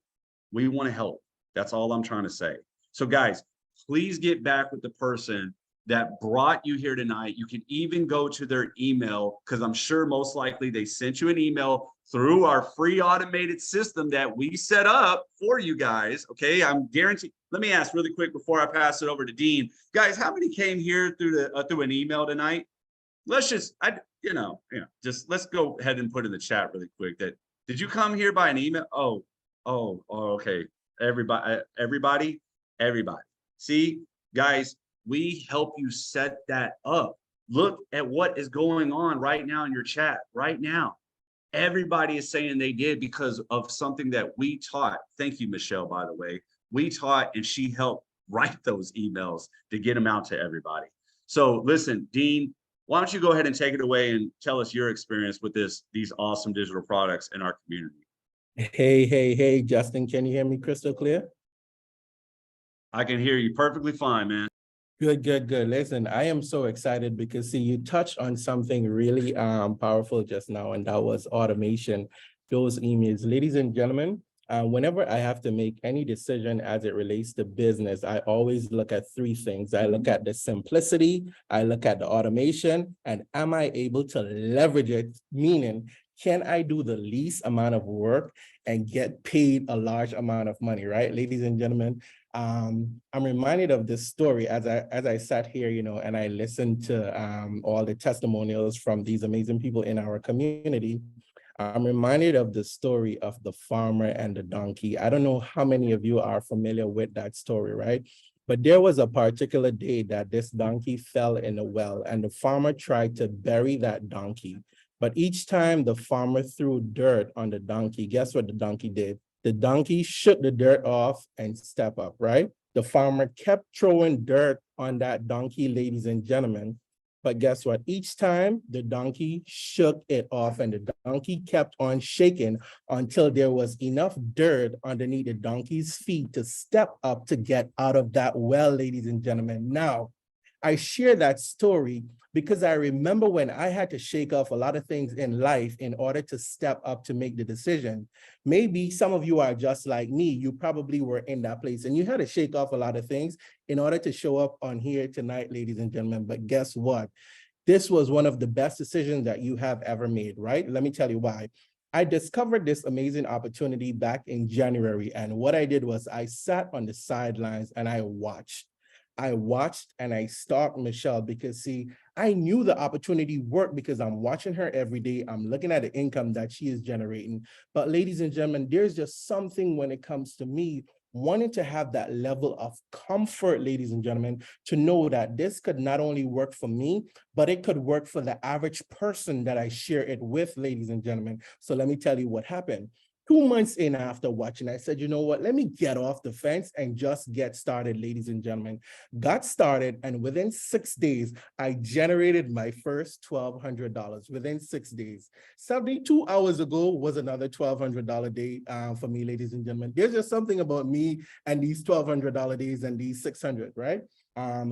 We want to help. That's all I'm trying to say. So guys, please get back with the person that brought you here tonight. You can even go to their email because I'm sure most likely they sent you an email through our free automated system that we set up for you guys. Okay, I'm guaranteed. Let me ask really quick before I pass it over to Dean. Guys, how many came here through an email tonight? Let's just, just let's go ahead and put in the chat really quick that, did you come here by an email? Oh, okay. Everybody. See, guys, we help you set that up. Look at what is going on right now in your chat right now. Everybody is saying they did because of something that we taught. Thank you, Michelle, by the way. We taught and she helped write those emails to get them out to everybody. So listen, Dean, why don't you go ahead and take it away and tell us your experience with these awesome digital products in our community? Hey, Justin, can you hear me crystal clear? I can hear you perfectly fine, man. Good. Listen, I am so excited because see, you touched on something really powerful just now, and that was automation, those emails. Ladies and gentlemen, whenever I have to make any decision as it relates to business, I always look at three things. I look at the simplicity, I look at the automation, and am I able to leverage it? Meaning, can I do the least amount of work and get paid a large amount of money, right? Ladies and gentlemen, I'm reminded of this story as I sat here, and I listened to all the testimonials from these amazing people in our community. I'm reminded of the story of the farmer and the donkey. I don't know how many of you are familiar with that story, right? But there was a particular day that this donkey fell in a well, and the farmer tried to bury that donkey. But each time the farmer threw dirt on the donkey, guess what the donkey did? The donkey shook the dirt off and stepped up, right? The farmer kept throwing dirt on that donkey, ladies and gentlemen. But guess what? Each time the donkey shook it off and the donkey kept on shaking until there was enough dirt underneath the donkey's feet to step up to get out of that well, ladies and gentlemen. Now, I share that story because I remember when I had to shake off a lot of things in life in order to step up to make the decision. Maybe some of you are just like me. You probably were in that place and you had to shake off a lot of things in order to show up on here tonight, ladies and gentlemen. But guess what? This was one of the best decisions that you have ever made, right? Let me tell you why. I discovered this amazing opportunity back in January. And what I did was I sat on the sidelines and I watched and I stalked Michelle because see, I knew the opportunity worked because I'm watching her every day. I'm looking at the income that she is generating. But ladies and gentlemen, there's just something when it comes to me wanting to have that level of comfort, ladies and gentlemen, to know that this could not only work for me, but it could work for the average person that I share it with, ladies and gentlemen. So let me tell you what happened. 2 months in after watching, I said, you know what, let me get off the fence and just get started, ladies and gentlemen. Got started, and within 6 days, I generated my first $1,200 within 6 days. 72 hours ago was another $1,200 day for me, ladies and gentlemen. There's just something about me and these $1,200 days and these 600, right?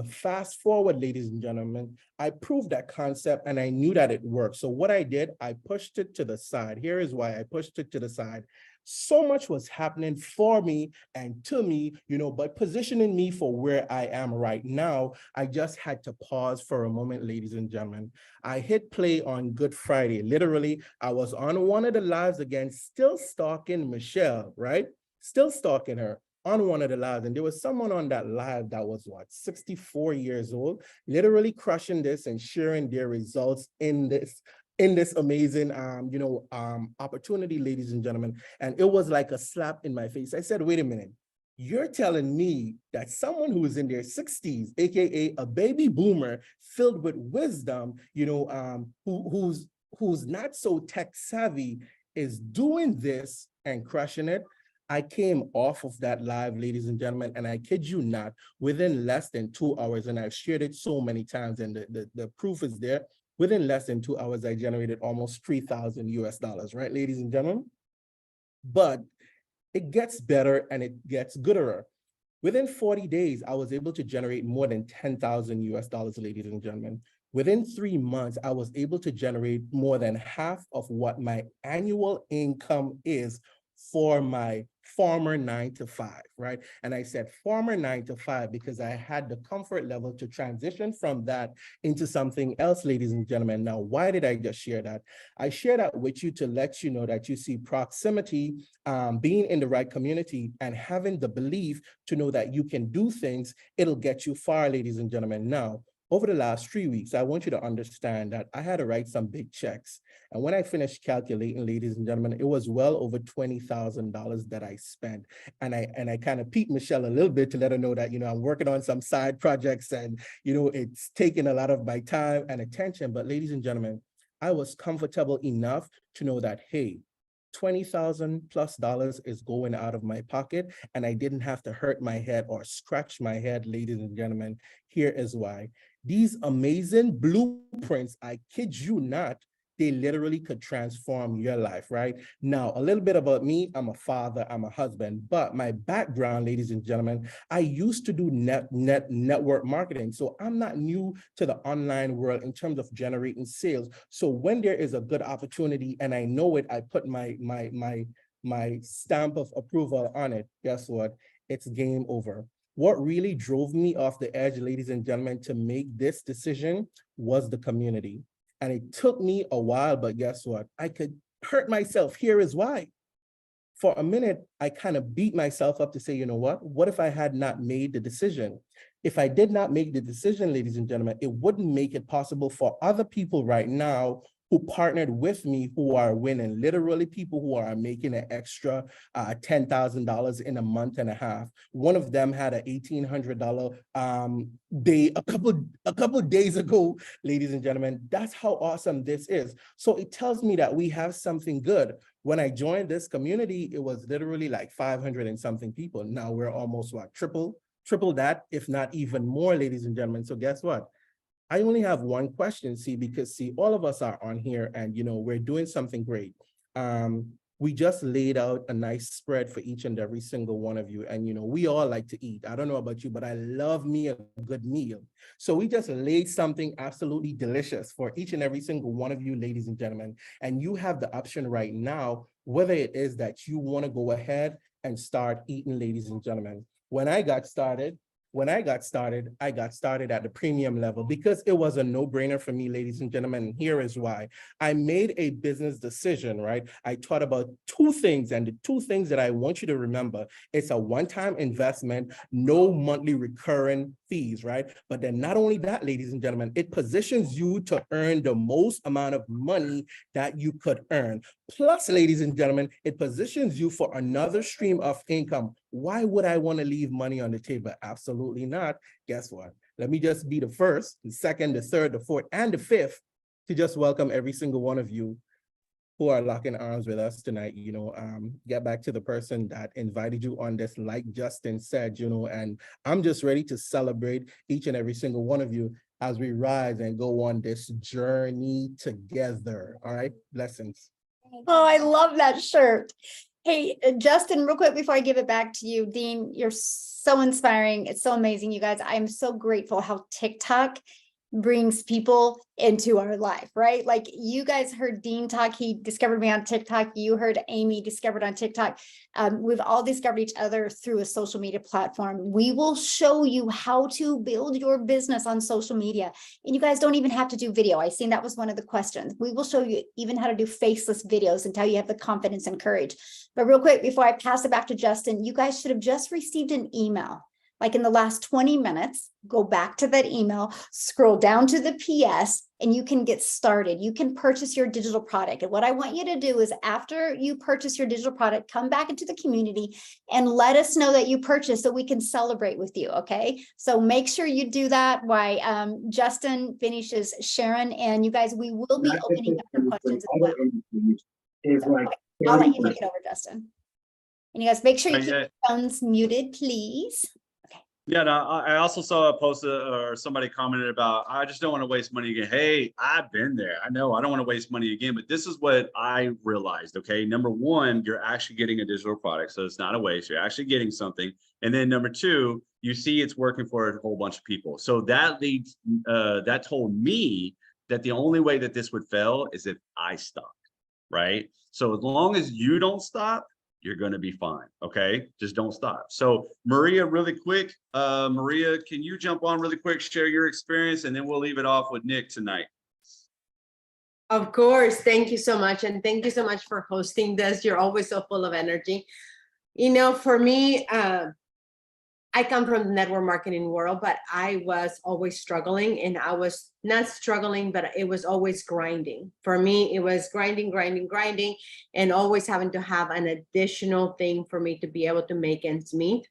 Fast forward, ladies and gentlemen, I proved that concept and I knew that it worked. So what I did, I pushed it to the side. Here is why I pushed it to the side. So much was happening for me and to me, but positioning me for where I am right now, I just had to pause for a moment, ladies and gentlemen. I hit play on Good Friday. Literally, I was on one of the lives again, still stalking Michelle, right? Still stalking her on one of the lives, and there was someone on that live that was 64 years old, literally crushing this and sharing their results in this amazing opportunity, ladies and gentlemen. And it was like a slap in my face. I said, wait a minute, you're telling me that someone who is in their 60s, aka a baby boomer filled with wisdom, who's not so tech savvy, is doing this and crushing it? I came off of that live, ladies and gentlemen, and I kid you not, within less than 2 hours, and I've shared it so many times, and the proof is there. Within less than 2 hours, I generated almost $3,000, right, ladies and gentlemen? But it gets better and it gets gooder. Within 40 days, I was able to generate more than $10,000, ladies and gentlemen. Within 3 months, I was able to generate more than half of what my annual income is for my former 9-to-5, right? And I said former 9-to-5 because I had the comfort level to transition from that into something else, ladies and gentlemen. Now, why did I just share that? I share that with you to let you know that you see proximity, being in the right community and having the belief to know that you can do things, it'll get you far, ladies and gentlemen. Now, over the last 3 weeks, I want you to understand that I had to write some big checks. And when I finished calculating, ladies and gentlemen, it was well over $20,000 that I spent. And I kind of peeped Michelle a little bit to let her know that, I'm working on some side projects and, it's taking a lot of my time and attention. But ladies and gentlemen, I was comfortable enough to know that, hey, $20,000+ is going out of my pocket, and I didn't have to hurt my head or scratch my head, ladies and gentlemen. Here is why. These amazing blueprints, I kid you not, they literally could transform your life, right? Now, a little bit about me, I'm a father, I'm a husband, but my background, ladies and gentlemen, I used to do network marketing. So I'm not new to the online world in terms of generating sales. So when there is a good opportunity and I know it, I put my stamp of approval on it. Guess what? It's game over. What really drove me off the edge, ladies and gentlemen, to make this decision was the community. And it took me a while, but guess what? I could hurt myself. Here is why. For a minute, I kind of beat myself up to say, you know what if I had not made the decision? If I did not make the decision, ladies and gentlemen, it wouldn't make it possible for other people right now who partnered with me who are winning, literally people who are making an extra $10,000 in a month and a half. One of them had an $1,800 day a couple days ago, ladies and gentlemen. That's how awesome this is. So it tells me that we have something good. When I joined this community, it was literally like 500 and something people. Now we're almost what, triple that, if not even more, ladies and gentlemen. So guess what? I only have one question, because all of us are on here and, we're doing something great. We just laid out a nice spread for each and every single one of you. And, we all like to eat. I don't know about you, but I love me a good meal. So we just laid something absolutely delicious for each and every single one of you, ladies and gentlemen. And you have the option right now, whether it is that you want to go ahead and start eating, ladies and gentlemen. When I got started, I got started at the premium level because it was a no-brainer for me, ladies and gentlemen. And here is why. I made a business decision, right? I thought about two things, and the two things that I want you to remember, it's a one-time investment, no monthly recurring fees, right? But then not only that, ladies and gentlemen, it positions you to earn the most amount of money that you could earn. Plus, ladies and gentlemen, it positions you for another stream of income. Why would I want to leave money on the table? Absolutely not. Guess what? Let me just be the first, the second, the third, the fourth, and the fifth to just welcome every single one of you who are locking arms with us tonight. Get back to the person that invited you on this, like Justin said, and I'm just ready to celebrate each and every single one of you as we rise and go on this journey together. All right, blessings. Oh, I love that shirt. Hey, Justin, real quick before I give it back to you, Dean, you're so inspiring. It's so amazing, you guys. I'm so grateful how TikTok brings people into our life, right? Like you guys heard Dean talk, he discovered me on TikTok. You heard Amy discovered on TikTok. We've all discovered each other through a social media platform. We will show you how to build your business on social media. And you guys don't even have to do video. I seen that was one of the questions. We will show you even how to do faceless videos until you have the confidence and courage. But real quick, before I pass it back to Justin, you guys should have just received an email. Like in the last 20 minutes, go back to that email, scroll down to the PS, and you can get started. You can purchase your digital product. And what I want you to do is after you purchase your digital product, come back into the community and let us know that you purchased so we can celebrate with you, okay? So make sure you do that while Justin finishes Sharon. And you guys, we will be opening up for questions as well. I'll let you take it over, Justin. And you guys, make sure you keep your phones muted, please. Yeah, no, I also saw a post or somebody commented about, I just don't want to waste money again. Hey, I've been there. I know I don't want to waste money again, but this is what I realized. Okay. Number one, you're actually getting a digital product. So it's not a waste. You're actually getting something. And then number two, you see it's working for a whole bunch of people. So that leads, that told me that the only way that this would fail is if I stopped, right? So as long as you don't stop, you're going to be fine. Okay. Just don't stop. So Maria, really quick, Maria, can you jump on really quick, share your experience, and then we'll leave it off with Nick tonight. Of course. Thank you so much. And thank you so much for hosting this. You're always so full of energy. For me, I come from the network marketing world, but I was always struggling, and I was not struggling, but it was always grinding. For me, it was grinding, and always having to have an additional thing for me to be able to make ends meet.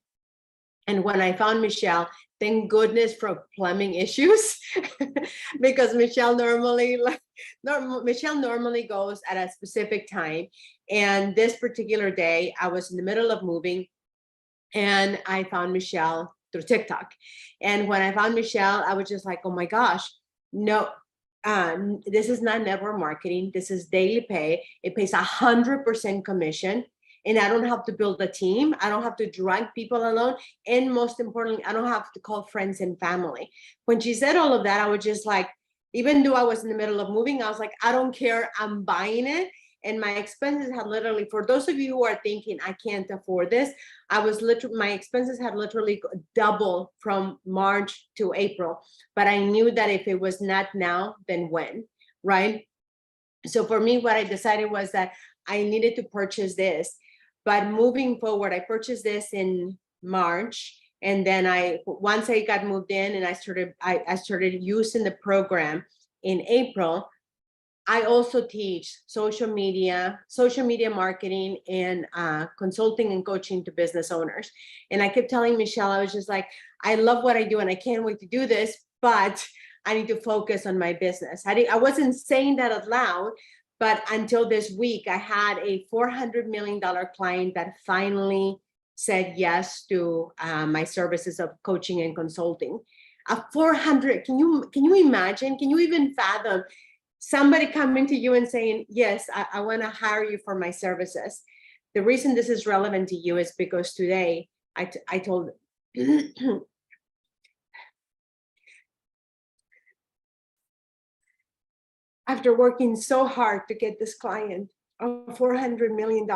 And when I found Michelle, thank goodness for plumbing issues, because Michelle normally goes at a specific time. And this particular day, I was in the middle of moving, and I found Michelle through TikTok. And when I found Michelle, I was just like, oh my gosh, no, this is not network marketing. This is daily pay. It pays 100% commission. And I don't have to build a team. I don't have to drag people alone. And most importantly, I don't have to call friends and family. When she said all of that, I was just like, even though I was in the middle of moving, I was like, I don't care, I'm buying it. And my expenses had literally, for those of you who are thinking I can't afford this, my expenses had literally doubled from March to April. But I knew that if it was not now, then when, right? So for me, what I decided was that I needed to purchase this. But moving forward, I purchased this in March. And then once I got moved in and I started using the program in April. I also teach social media marketing, and consulting and coaching to business owners. And I kept telling Michelle, I was just like, I love what I do and I can't wait to do this, but I need to focus on my business. I wasn't saying that out loud, but until this week, I had a $400 million client that finally said yes to my services of coaching and consulting. A 400, can you imagine? Can you even fathom somebody coming to you and saying, yes, I want to hire you for my services? The reason this is relevant to you is because today I told after working so hard to get this client of $400 million.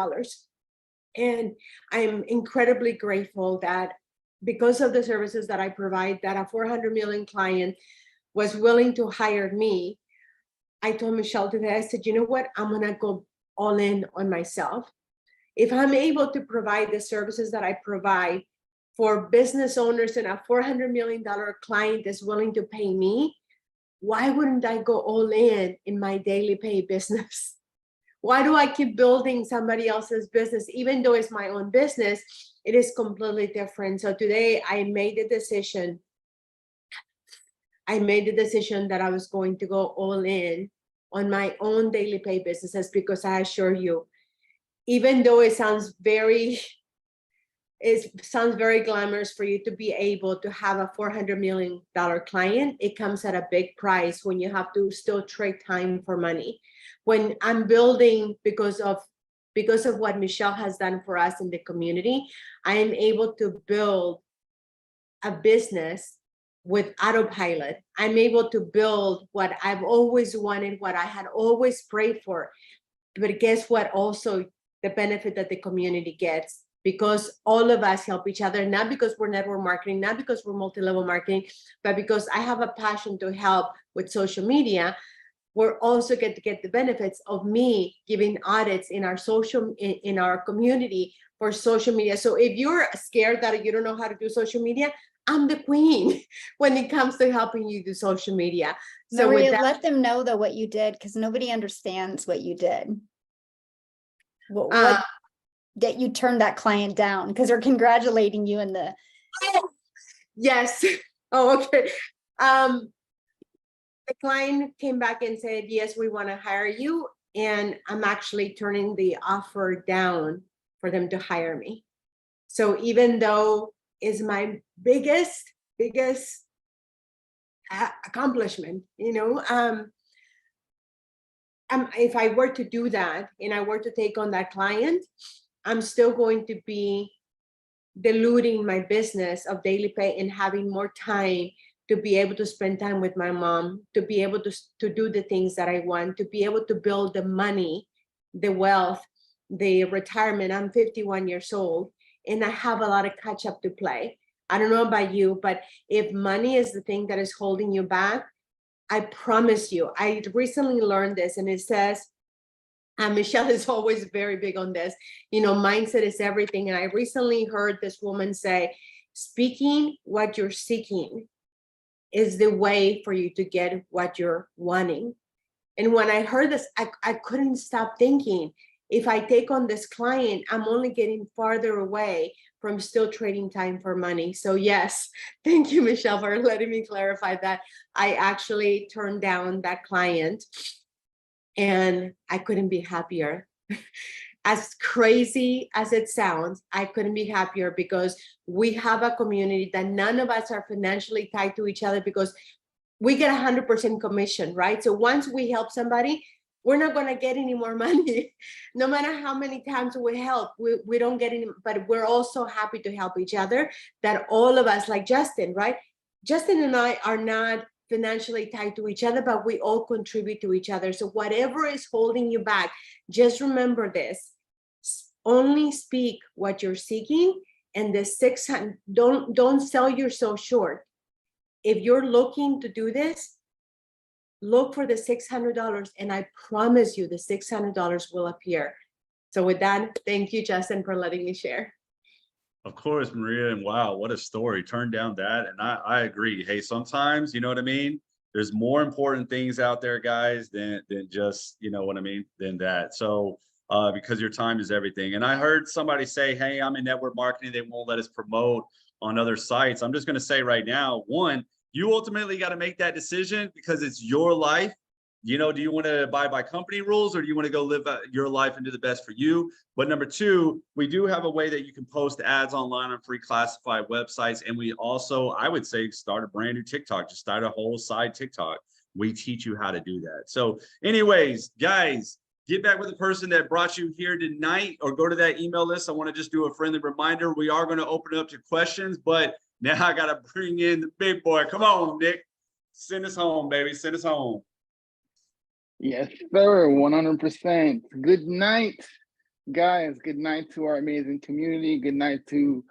And I'm incredibly grateful that because of the services that I provide, that a 400 million client was willing to hire me. I told Michelle today, I said, you know what? I'm going to go all in on myself. If I'm able to provide the services that I provide for business owners and a $400 million client is willing to pay me, why wouldn't I go all in my daily pay business? Why do I keep building somebody else's business? Even though it's my own business, it is completely different. So today I made the decision that I was going to go all in on my own daily pay businesses, because I assure you, even though it sounds very glamorous for you to be able to have a $400 million client, it comes at a big price when you have to still trade time for money. When I'm building, because of what Michelle has done for us in the community, I am able to build a business with autopilot. I'm able to build what I've always wanted, what I had always prayed for. But guess what? Also, the benefit that the community gets, because all of us help each other, not because we're network marketing, not because we're multi-level marketing, but because I have a passion to help with social media. We're also get to get the benefits of me giving audits in our community for social media. So if you're scared that you don't know how to do social media, I'm the queen when it comes to helping you do social media. So Maria, with that, let them know though what you did, because nobody understands what you did. What that you turned that client down, because they're congratulating you in the. yes. Oh, okay. The client came back and said, yes, we want to hire you. And I'm actually turning the offer down for them to hire me. So even though it's my biggest accomplishment, if I were to do that and I were to take on that client, I'm still going to be diluting my business of daily pay and having more time to be able to spend time with my mom, to be able to do the things that I want, to be able to build the money, the wealth, the retirement. I'm 51 years old and I have a lot of catch up to play. I don't know about you, but if money is the thing that is holding you back, I promise you, I recently learned this, and it says, and Michelle is always very big on this, mindset is everything. And I recently heard this woman say, speaking what you're seeking is the way for you to get what you're wanting. And when I heard this, I couldn't stop thinking, if I take on this client, I'm only getting farther away from still trading time for money. So yes, thank you, Michelle, for letting me clarify that. I actually turned down that client and I couldn't be happier. as crazy as it sounds, I couldn't be happier because we have a community that none of us are financially tied to each other because we get 100% commission, right? So once we help somebody, we're not going to get any more money. No matter how many times we help, we don't get any, but we're also happy to help each other, that all of us, like Justin, right? Justin and I are not financially tied to each other, but we all contribute to each other. So whatever is holding you back, just remember this: only speak what you're seeking, and the 600, don't sell yourself short. If you're looking to do this, look for the $600, and I promise you the $600 will appear. So with that, thank you, Justin, for letting me share. Of course, Maria, and wow, what a story. Turn down that, and I agree. Hey, sometimes, you know what I mean? There's more important things out there, guys, than just, you know what I mean, than that. So because your time is everything. And I heard somebody say, hey, I'm in network marketing, they won't let us promote on other sites. I'm just going to say right now, one, you ultimately got to make that decision because it's your life. You know, do you want to abide by company rules, or do you want to go live your life and do the best for you? But number two, we do have a way that you can post ads online on free classified websites. And we also, I would say, start a brand new TikTok, just start a whole side TikTok. We teach you how to do that. So anyways, guys, get back with the person that brought you here tonight, or go to that email list. I want to just do a friendly reminder. We are going to open it up to questions, but now I got to bring in the big boy. Come on, Nick. Send us home, baby. Send us home. Yes, sir, 100%. Good night, guys. Good night to our amazing community. Good night to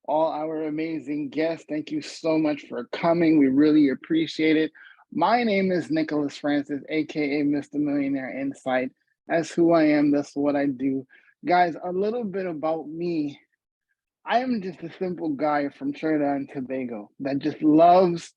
all our amazing guests. Thank you so much for coming. We really appreciate it. My name is Nicholas Francis, aka Mr. Millionaire Insight. That's who I am. That's what I do. Guys, a little bit about me. I am just a simple guy from Trinidad and Tobago that just loves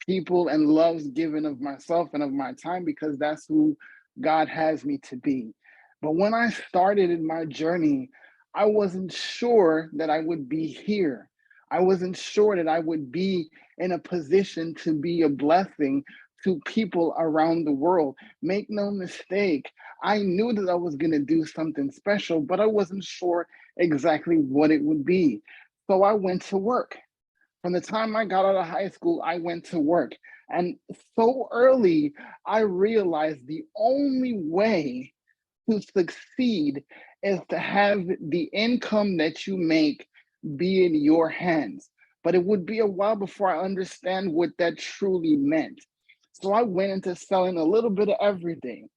people and loves giving of myself and of my time, because that's who God has me to be. But when I started in my journey, I wasn't sure that I would be here. I wasn't sure that I would be in a position to be a blessing to people around the world. Make no mistake, I knew that I was going to do something special, but I wasn't sure exactly what it would be. So I went to work. From the time I got out of high school, I went to work. And so early, I realized the only way to succeed is to have the income that you make be in your hands. But it would be a while before I understand what that truly meant. So I went into selling a little bit of everything.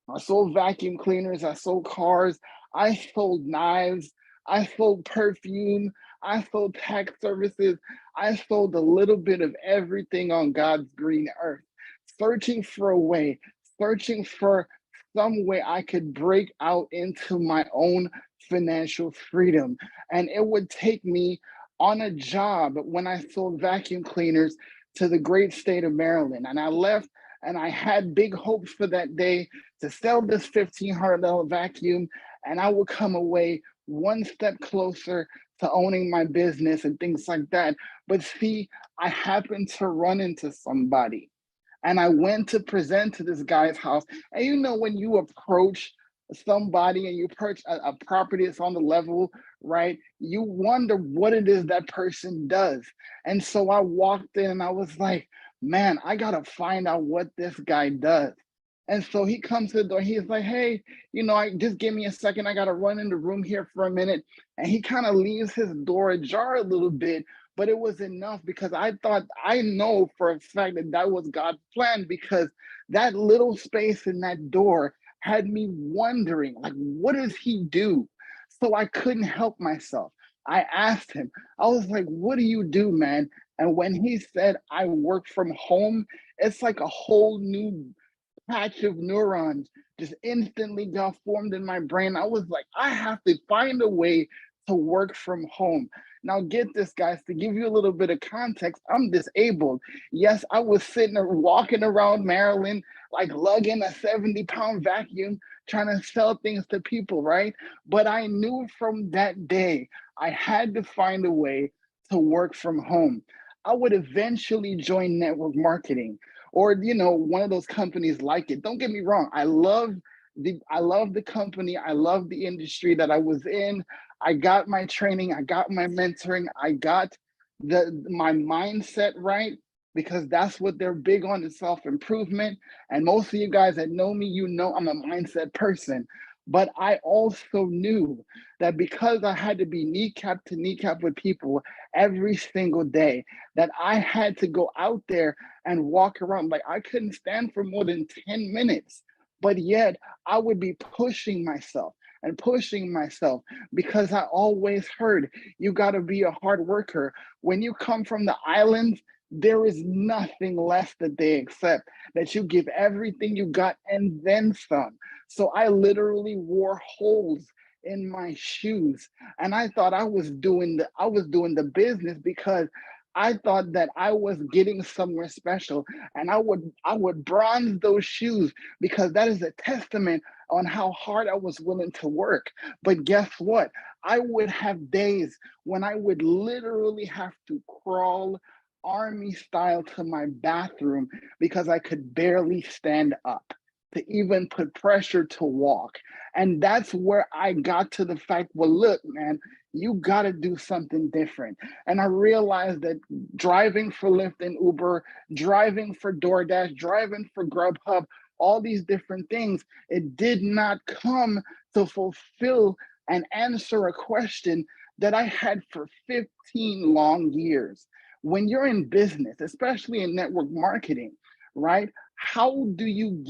I sold vacuum cleaners, I sold cars, I sold knives, I sold perfume, I sold tax services, I sold a little bit of everything on God's green earth, searching for a way, searching for some way I could break out into my own financial freedom. And it would take me on a job when I sold vacuum cleaners to the great state of Maryland. And I left and I had big hopes for that day to sell this $1,500 vacuum, and I would come away one step closer to owning my business and things like that. But see, I happened to run into somebody, and I went to present to this guy's house. And you know, when you approach somebody and you approach a property that's on the level, right, you wonder what it is that person does. And so I walked in and I was like, man, I gotta find out what this guy does. And so he comes to the door, he's like, hey, you know, I just give me a second, I gotta run in the room here for a minute. And he kind of leaves his door ajar a little bit, but it was enough, because I thought, I know for a fact that that was God's plan, because that little space in that door had me wondering, like, what does he do? So I couldn't help myself. I asked him, I was like, what do you do, man? And when he said, I work from home, it's like a whole new patch of neurons just instantly got formed in my brain. I was like, I have to find a way to work from home. Now get this, guys, to give you a little bit of context, I'm disabled. Yes, I was sitting there walking around Maryland, like lugging a 70-pound vacuum, trying to sell things to people, right? But I knew from that day, I had to find a way to work from home. I would eventually join network marketing, or, you know, one of those companies like it. Don't get me wrong, I love I love the company. I love the industry that I was in. I got my training. I got my mentoring. I got my mindset right, because that's what they're big on, is self-improvement. And most of you guys that know me, you know I'm a mindset person. But I also knew that because I had to be kneecap to kneecap with people every single day, that I had to go out there and walk around. Like, I couldn't stand for more than 10 minutes, but yet I would be pushing myself and pushing myself, because I always heard, you got to be a hard worker. When you come from the islands, there is nothing less that they accept, that you give everything you got and then some. So I literally wore holes in my shoes, and I thought I was doing the business, because I thought that I was getting somewhere special, and I would bronze those shoes, because that is a testament on how hard I was willing to work. But guess what? I would have days when I would literally have to crawl army style to my bathroom, because I could barely stand up to even put pressure to walk. And that's where I got to the fact, well, look, man, you got to do something different. And I realized that driving for Lyft and Uber, driving for DoorDash, driving for Grubhub, all these different things, it did not come to fulfill and answer a question that I had for 15 long years. When you're in business, especially in network marketing, right? How do you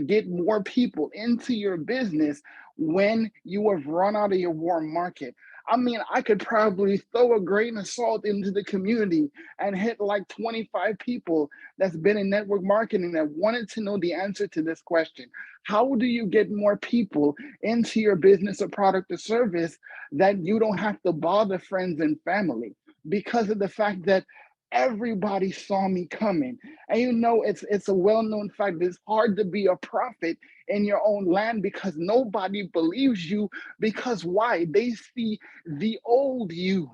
get more people into your business when you have run out of your warm market? I mean, I could probably throw a grain of salt into the community and hit like 25 people that's been in network marketing that wanted to know the answer to this question. How do you get more people into your business or product or service that you don't have to bother friends and family? Because of the fact that everybody saw me coming. And you know, it's a well-known fact, it's hard to be a prophet in your own land, because nobody believes you. Because why? They see the old you.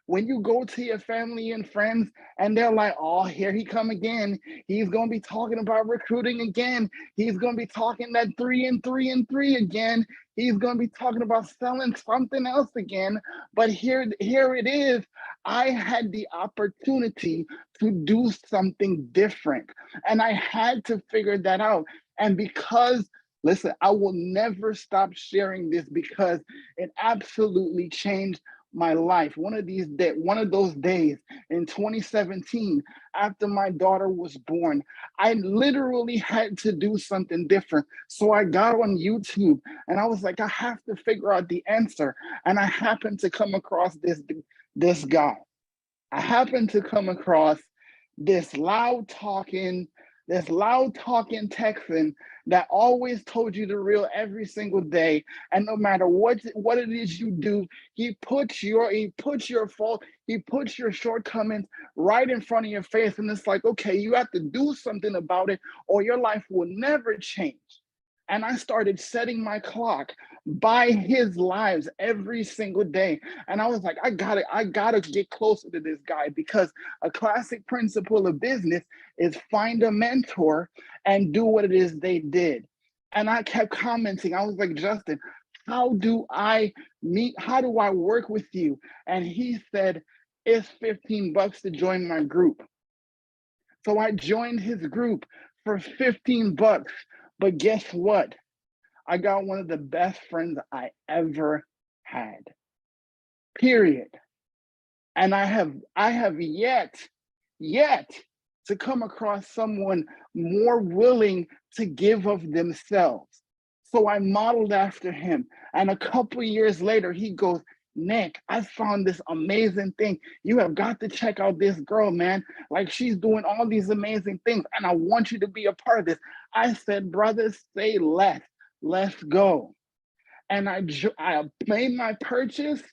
When you go to your family and friends and they're like, oh, here he come again. He's going to be talking about recruiting again. He's going to be talking that 3 and 3 and 3 again. He's going to be talking about selling something else again. But here it is. I had the opportunity to do something different, and I had to figure that out. And because, listen, I will never stop sharing this, because it absolutely changed my life. One of those days in 2017, after my daughter was born, I literally had to do something different. So I got on YouTube and I was like, I have to figure out the answer. And I happened to come across this guy. I happened to come across this loud talking Texan that always told you the real every single day. And no matter what it is you do, he puts your fault, he puts your shortcomings right in front of your face. And it's like, okay, you have to do something about it or your life will never change. And I started setting my clock by his lives every single day. And I was like, I gotta get closer to this guy, because a classic principle of business is find a mentor and do what it is they did. And I kept commenting. I was like, Justin, how do I work with you? And he said, it's $15 to join my group. So I joined his group for $15. But guess what? I got one of the best friends I ever had. Period. And I have yet to come across someone more willing to give of themselves. So I modeled after him. And a couple years later, he goes, Nick, I found this amazing thing. You have got to check out this girl, man. Like, she's doing all these amazing things, and I want you to be a part of this. I said, brother, say less. Let's go. And I made my purchase,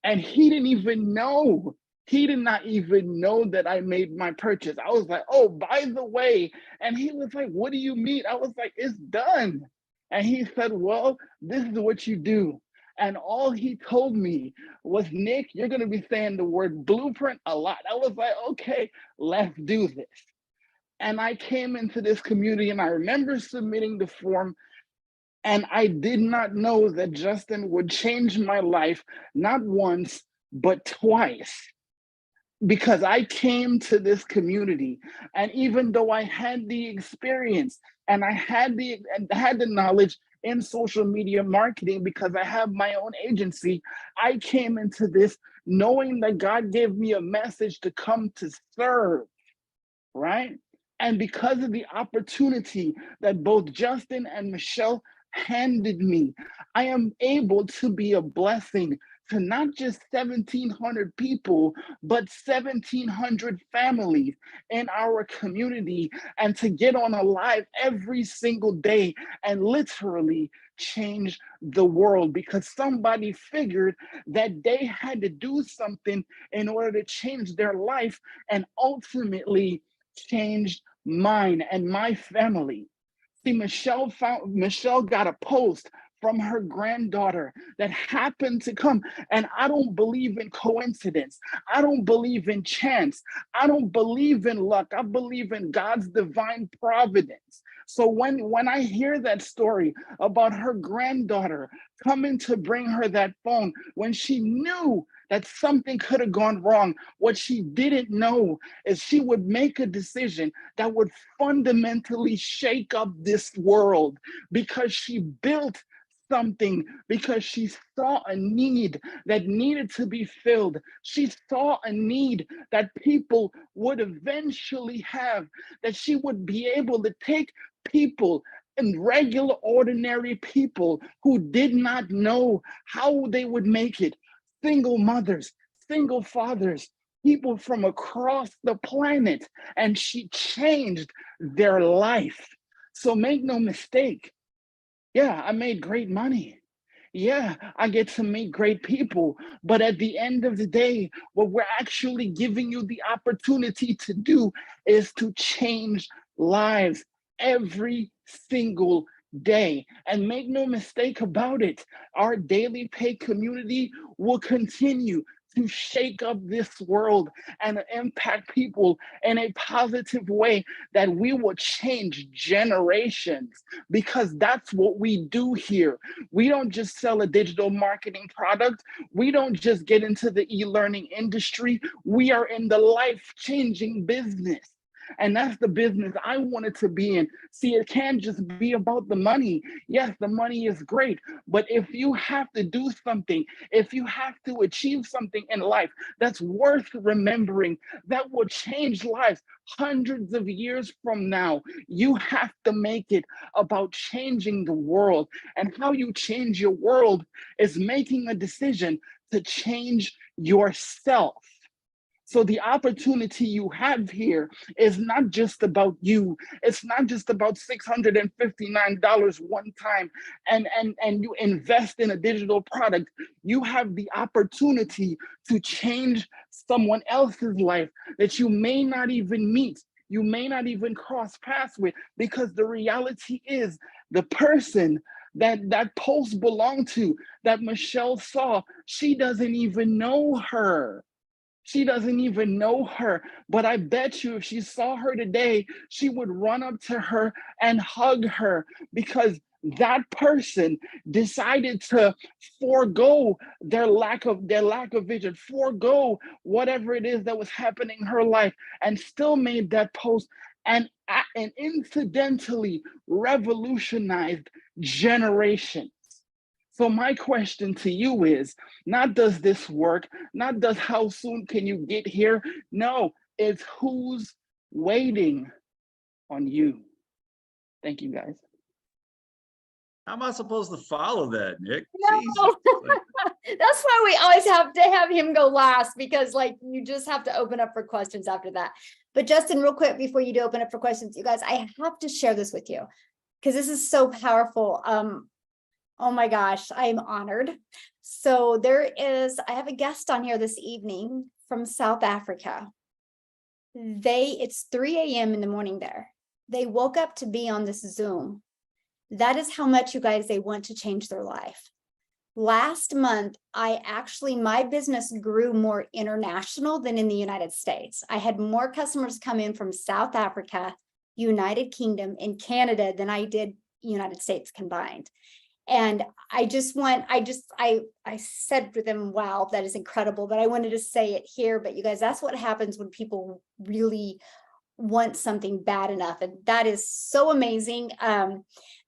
and he didn't even know. He did not even know that I made my purchase. I was like, oh, by the way. And he was like, what do you mean? I was like, it's done. And he said, well, this is what you do. And all he told me was, Nick, you're going to be saying the word blueprint a lot. I was like, okay, let's do this. And I came into this community, and I remember submitting the form And I did not know that Justin would change my life, not once, but twice. Because I came to this community, and even though I had the experience and I had the knowledge in social media marketing, because I have my own agency, I came into this knowing that God gave me a message to come to serve, right? And because of the opportunity that both Justin and Michelle handed me, I am able to be a blessing to not just 1,700 people, but 1,700 families in our community, and to get on a live every single day and literally change the world, because somebody figured that they had to do something in order to change their life, and ultimately changed mine and my family. See, Michelle got a post from her granddaughter that happened to come. And I don't believe in coincidence. I don't believe in chance. I don't believe in luck. I believe in God's divine providence. So when I hear that story about her granddaughter coming to bring her that phone, when she knew that something could have gone wrong, what she didn't know is she would make a decision that would fundamentally shake up this world, because she built something, because she saw a need that needed to be filled. She saw a need that people would eventually have, that she would be able to take people and regular, ordinary people who did not know how they would make it, single mothers, single fathers, people from across the planet, and she changed their life. So make no mistake, yeah, I made great money. Yeah, I get to meet great people. But at the end of the day, what we're actually giving you the opportunity to do is to change lives every single day. And make no mistake about it, our daily pay community will continue to shake up this world and impact people in a positive way, that we will change generations, because that's what we do here. We don't just sell a digital marketing product. We don't just get into the e-learning industry. We are in the life-changing business. And that's the business I wanted to be in. See, it can't just be about the money. Yes, the money is great, but if you have to do something, if you have to achieve something in life that's worth remembering, that will change lives hundreds of years from now, you have to make it about changing the world. And how you change your world is making a decision to change yourself. So the opportunity you have here is not just about you. It's not just about $659 one time and you invest in a digital product. You have the opportunity to change someone else's life that you may not even meet. You may not even cross paths with, because the reality is the person that post belonged to, that Michelle saw, she doesn't even know her. She doesn't even know her, but I bet you if she saw her today, she would run up to her and hug her, because that person decided to forego their lack of vision, forego whatever it is that was happening in her life, and still made that post, and incidentally revolutionized generations. So my question to you is, not does this work, not does how soon can you get here? No, it's who's waiting on you. Thank you, guys. How am I supposed to follow that, Nick? No. Jesus. That's why we always have to have him go last, because like you just have to open up for questions after that. But Justin, real quick, before you do open up for questions, you guys, I have to share this with you because this is so powerful. Oh my gosh, I'm honored. So I have a guest on here this evening from South Africa. It's 3 a.m. in the morning there. They woke up to be on this Zoom. That is how much, you guys, they want to change their life. Last month, my business grew more international than in the United States. I had more customers come in from South Africa, United Kingdom, and Canada than I did United States combined. And I said to them, wow, that is incredible, but I wanted to say it here. But you guys, that's what happens when people really want something bad enough. And that is so amazing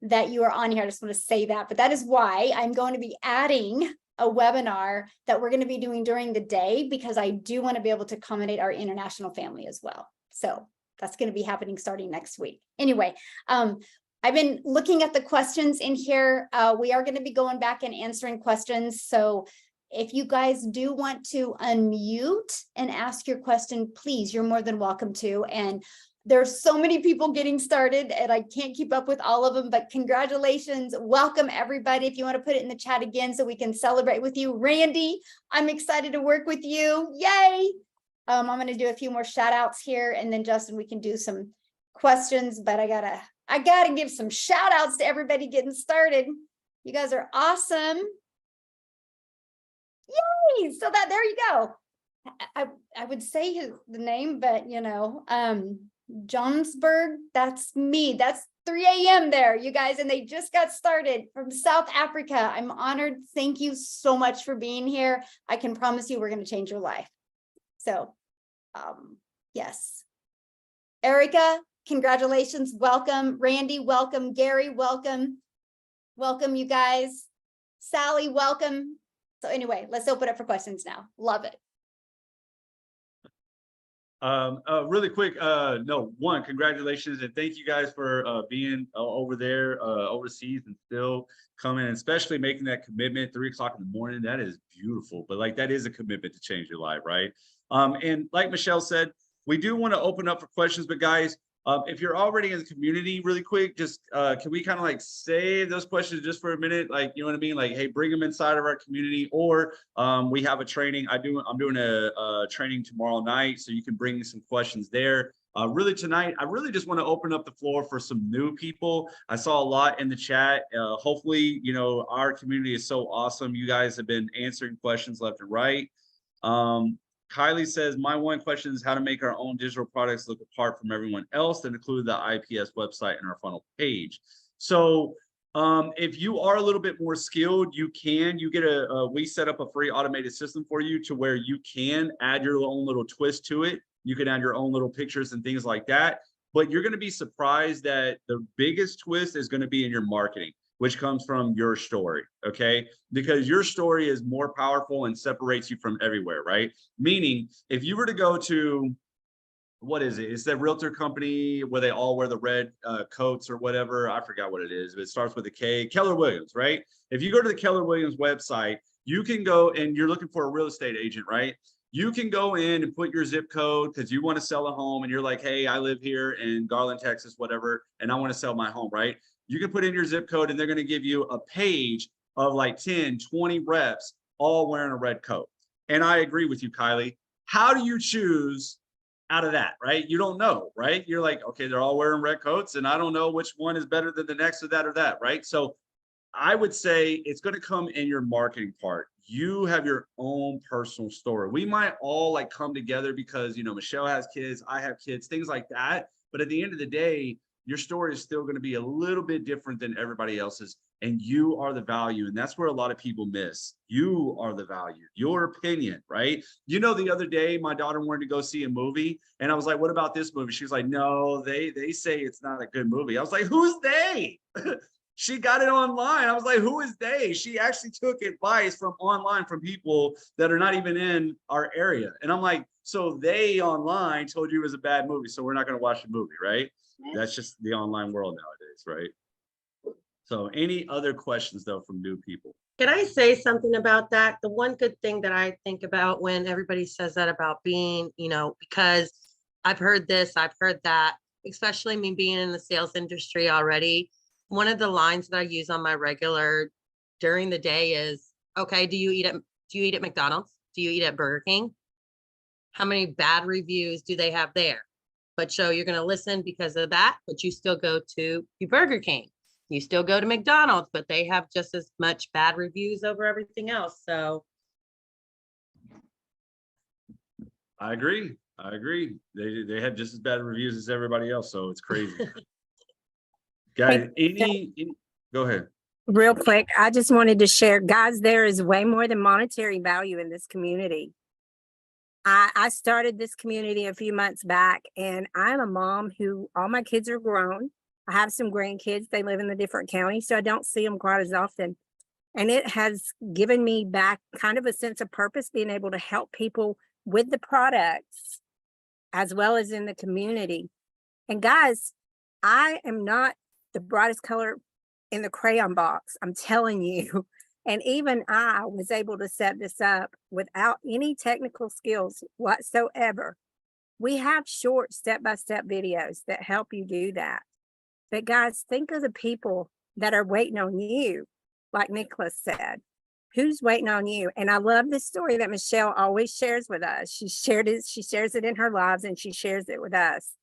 that you are on here. I just want to say that, but that is why I'm going to be adding a webinar that we're going to be doing during the day, because I do want to be able to accommodate our international family as well. So that's going to be happening starting next week. Anyway, I've been looking at the questions in here. We are going to be going back and answering questions. So if you guys do want to unmute and ask your question, please, you're more than welcome to. And there's so many people getting started and I can't keep up with all of them, but congratulations. Welcome everybody. If you want to put it in the chat again so we can celebrate with you. Randy, I'm excited to work with you. Yay. I'm going to do a few more shout outs here, and then Justin, we can do some questions, but I gotta give some shout outs to everybody getting started. You guys are awesome. Yay. So there you go. I would say the name, but you know, Johnsburg, that's me. That's 3 a.m. there, you guys, and they just got started from South Africa. I'm honored. Thank you so much for being here. I can promise you we're going to change your life. So, yes. Erica, congratulations. Welcome. Randy, welcome. Gary, welcome. Welcome, you guys. Sally, welcome. So anyway, let's open up for questions now. Love it. Really quick, congratulations and thank you guys for being over there overseas and still coming, and especially making that commitment 3 o'clock in the morning. That is beautiful, but like that is a commitment to change your life, right? And like Michelle said, we do want to open up for questions, but guys, if you're already in the community, really quick, just can we kind of like save those questions just for a minute? Like, you know what I mean? Like, hey, bring them inside of our community, or we have a training. I'm doing a training tomorrow night, so you can bring some questions there. Really tonight, I really just want to open up the floor for some new people. I saw a lot in the chat. Hopefully, you know, our community is so awesome. You guys have been answering questions left and right. Kylie says, my one question is how to make our own digital products look apart from everyone else and include the IPS website in our funnel page. So if you are a little bit more skilled, you get we set up a free automated system for you to where you can add your own little twist to it. You can add your own little pictures and things like that. But you're going to be surprised that the biggest twist is going to be in your marketing, which comes from your story, okay? Because your story is more powerful and separates you from everywhere, right? Meaning, if you were to go to, what is it? It's that realtor company where they all wear the red coats or whatever. I forgot what it is, but it starts with a K. Keller Williams, right? If you go to the Keller Williams website, you can go and you're looking for a real estate agent, right? You can go in and put your zip code because you want to sell a home and you're like, hey, I live here in Garland, Texas, whatever, and I want to sell my home, right? You can put in your zip code and they're going to give you a page of like 10, 20 reps all wearing a red coat. And I agree with you, Kylie. How do you choose out of that, right? You don't know, right? You're like, okay, they're all wearing red coats and I don't know which one is better than the next or that, right? So I would say it's going to come in your marketing part. You have your own personal story. We might all like come together because, you know, Michelle has kids, I have kids, things like that. But at the end of the day, your story is still going to be a little bit different than everybody else's, and you are the value. And that's where a lot of people miss. You are the value, your opinion, right? You know, the other day, my daughter wanted to go see a movie and I was like, what about this movie? She was like, no, they say it's not a good movie. I was like, who's they? She got it online. I was like, who is they? She actually took advice from online from people that are not even in our area. And I'm like, so they online told you it was a bad movie, so we're not going to watch the movie, right? That's just the online world nowadays, right? So any other questions though from new people? Can I say something about that? The one good thing that I think about when everybody says that about being, you know, because I've heard this, I've heard that, especially me being in the sales industry already. One of the lines that I use on my regular during the day is, okay, do you eat at McDonald's? Do you eat at Burger King? How many bad reviews do they have there? But so you're going to listen because of that, but you still go to your Burger King. You still go to McDonald's, but they have just as much bad reviews over everything else. So I agree. They have just as bad reviews as everybody else. So it's crazy. Guys, go ahead. Real quick, I just wanted to share, guys, there is way more than monetary value in this community. I started this community a few months back, and I'm a mom who all my kids are grown. I have some grandkids. They live in the different counties, so I don't see them quite as often. And it has given me back kind of a sense of purpose, being able to help people with the products as well as in the community. And guys, I am not the brightest color in the crayon box, I'm telling you. And even I was able to set this up without any technical skills whatsoever. We have short step-by-step videos that help you do that. But guys, think of the people that are waiting on you, like Nicholas said. Who's waiting on you? And I love this story that Michelle always shares with us. She shares it in her lives, and she shares it with us.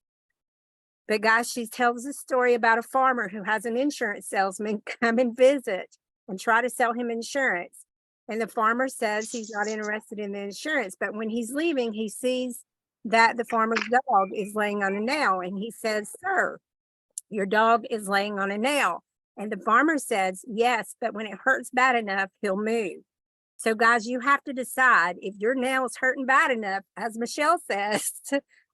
But guys, she tells a story about a farmer who has an insurance salesman come and visit and try to sell him insurance. And the farmer says he's not interested in the insurance, but when he's leaving, he sees that the farmer's dog is laying on a nail. And he says, "Sir, your dog is laying on a nail." And the farmer says, "Yes, but when it hurts bad enough, he'll move." So guys, you have to decide if your nail is hurting bad enough, as Michelle says.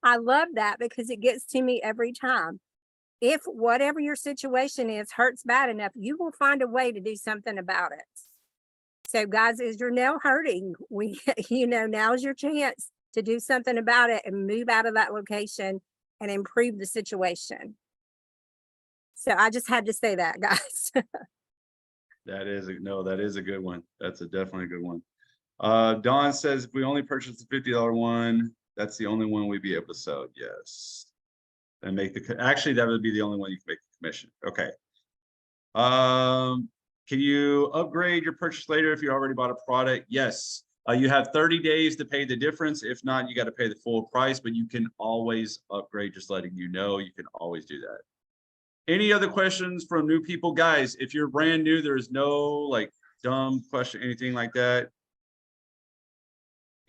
I love that because it gets to me every time. If whatever your situation is hurts bad enough, you will find a way to do something about it. So guys, is your nail hurting? Now's your chance to do something about it and move out of that location and improve the situation. So I just had to say that, guys. That is a good one. That's definitely a good one. Dawn says if we only purchase the $50 one, that's the only one we'd be able to sell. Yes. And make actually that would be the only one you can make the commission. Okay. Can you upgrade your purchase later if you already bought a product? Yes. You have 30 days to pay the difference. If not, you got to pay the full price, but you can always upgrade, just letting you know, you can always do that. Any other questions from new people? Guys, if you're brand new, there is no like dumb question, anything like that.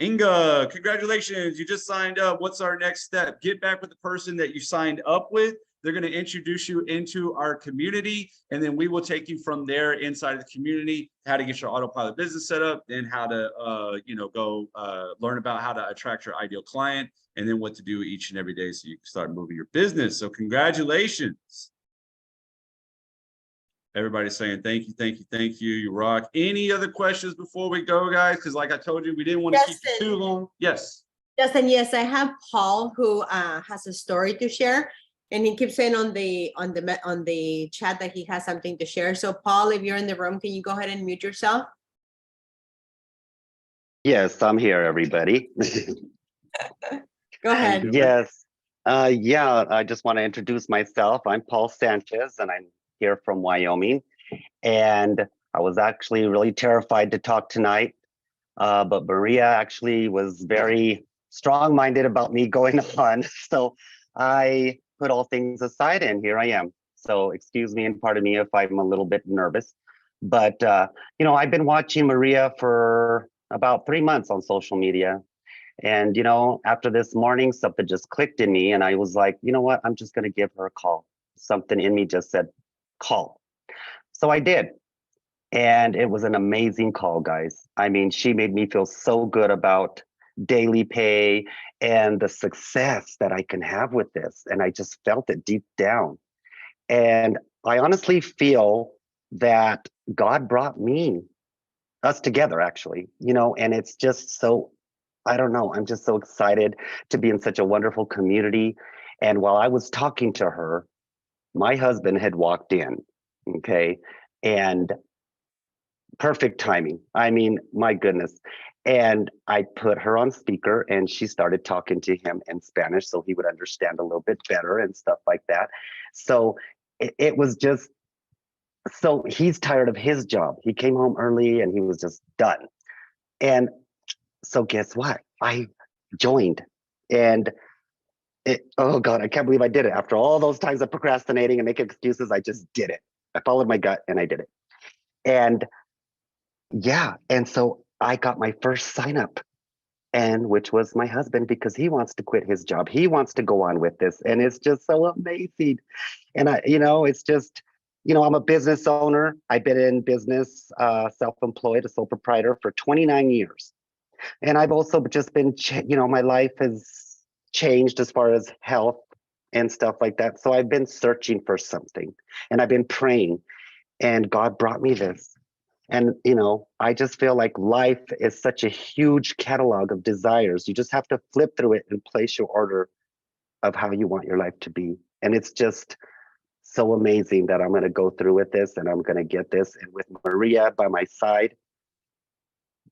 Inga, congratulations. You just signed up. What's our next step? Get back with the person that you signed up with. They're going to introduce you into our community, and then we will take you from there inside of the community, how to get your autopilot business set up, then how to, go learn about how to attract your ideal client, and then what to do each and every day so you can start moving your business. So congratulations. Everybody's saying thank you, thank you, thank you. You rock. Any other questions before we go, guys? Because like I told you, we didn't want to keep you too long. Yes. Justin, yes, I have Paul who has a story to share, and he keeps saying on the chat that he has something to share. So Paul, if you're in the room, can you go ahead and mute yourself? Yes, I'm here, everybody. Go ahead. Yes. I just want to introduce myself. I'm Paul Sanchez, and I'm here from Wyoming. And I was actually really terrified to talk tonight, but Maria actually was very strong-minded about me going on. So I put all things aside, and here I am. So excuse me and pardon me if I'm a little bit nervous. But, I've been watching Maria for about 3 months on social media. And, after this morning, something just clicked in me, and I was like, you know what, I'm just going to give her a call. Something in me just said, call. So I did. And it was an amazing call, guys. I mean, she made me feel so good about daily pay and the success that I can have with this. And I just felt it deep down. And I honestly feel that God brought us together, actually, and it's just so, I don't know, I'm just so excited to be in such a wonderful community. And while I was talking to her, my husband had walked in, okay, and perfect timing. I mean, my goodness. And I put her on speaker, and she started talking to him in Spanish so he would understand a little bit better and stuff like that. So it was just, so he's tired of his job. He came home early and he was just done. And so guess what? I joined, and oh God, I can't believe I did it. After all those times of procrastinating and making excuses, I just did it. I followed my gut and I did it. And yeah, and so I got my first sign up and which was my husband, because he wants to quit his job. He wants to go on with this, and it's just so amazing. And it's just, I'm a business owner. I've been in business, self-employed, a sole proprietor for 29 years. And I've also just been, my life has changed as far as health and stuff like that. So I've been searching for something, and I've been praying, and God brought me this. And, I just feel like life is such a huge catalog of desires. You just have to flip through it and place your order of how you want your life to be. And it's just so amazing that I'm going to go through with this, and I'm going to get this. And with Maria by my side,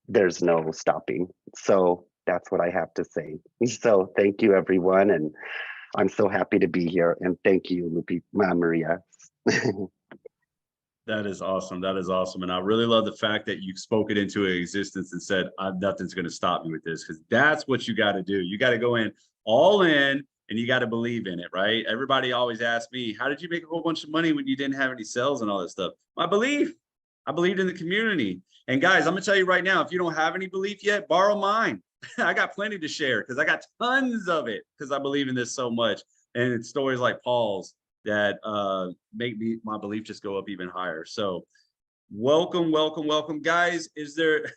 there's no stopping. So that's what I have to say. So thank you, everyone. And I'm so happy to be here. And thank you, Maria. That is awesome. That is awesome. And I really love the fact that you spoke it into existence and said, nothing's going to stop me with this, because that's what you got to do. You got to go in all in, and you got to believe in it, right? Everybody always asks me, how did you make a whole bunch of money when you didn't have any sales and all that stuff? I believed in the community. And guys, I'm going to tell you right now, if you don't have any belief yet, borrow mine. I got plenty to share, because I got tons of it, because I believe in this so much. And it's stories like Paul's that make my belief just go up even higher. So welcome, welcome, welcome. Guys, is there,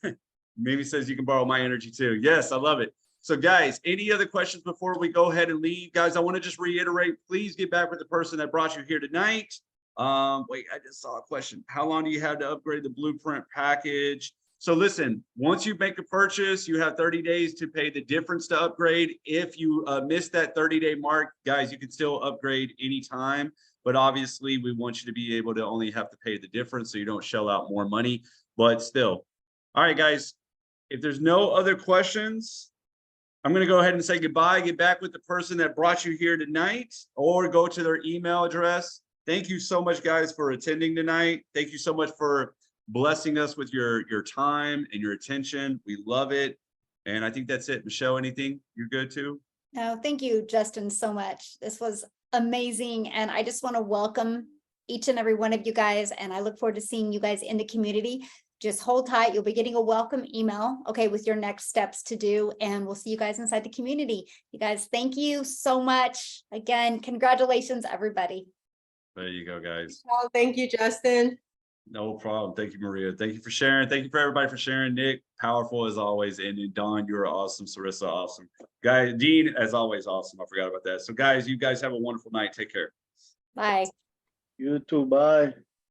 Mimi says you can borrow my energy too. Yes, I love it. So guys, any other questions before we go ahead and leave? Guys, I want to just reiterate, please get back with the person that brought you here tonight. Wait, I just saw a question. How long do you have to upgrade the blueprint package? So listen, once you make a purchase, you have 30 days to pay the difference to upgrade. If you miss that 30-day mark, guys, you can still upgrade anytime. But obviously, we want you to be able to only have to pay the difference so you don't shell out more money. But still. All right, guys, if there's no other questions, I'm going to go ahead and say goodbye. Get back with the person that brought you here tonight, or go to their email address. Thank you so much, guys, for attending tonight. Thank you so much for blessing us with your time and your attention. We love it. And I think that's it. Michelle, anything? You're good too? No, thank you, Justin, so much. This was amazing. And I just want to welcome each and every one of you guys. And I look forward to seeing you guys in the community. Just hold tight. You'll be getting a welcome email, okay, with your next steps to do. And we'll see you guys inside the community. You guys, thank you so much. Again, congratulations, everybody. There you go, guys. Oh, thank you, Justin. No problem. Thank you, Maria. Thank you for sharing. Thank you for everybody for sharing. Nick, powerful as always. And Don, you're awesome. Sarissa, awesome. Guys, Dean, as always, awesome. I forgot about that. So guys, you guys have a wonderful night. Take care. Bye. You too. Bye.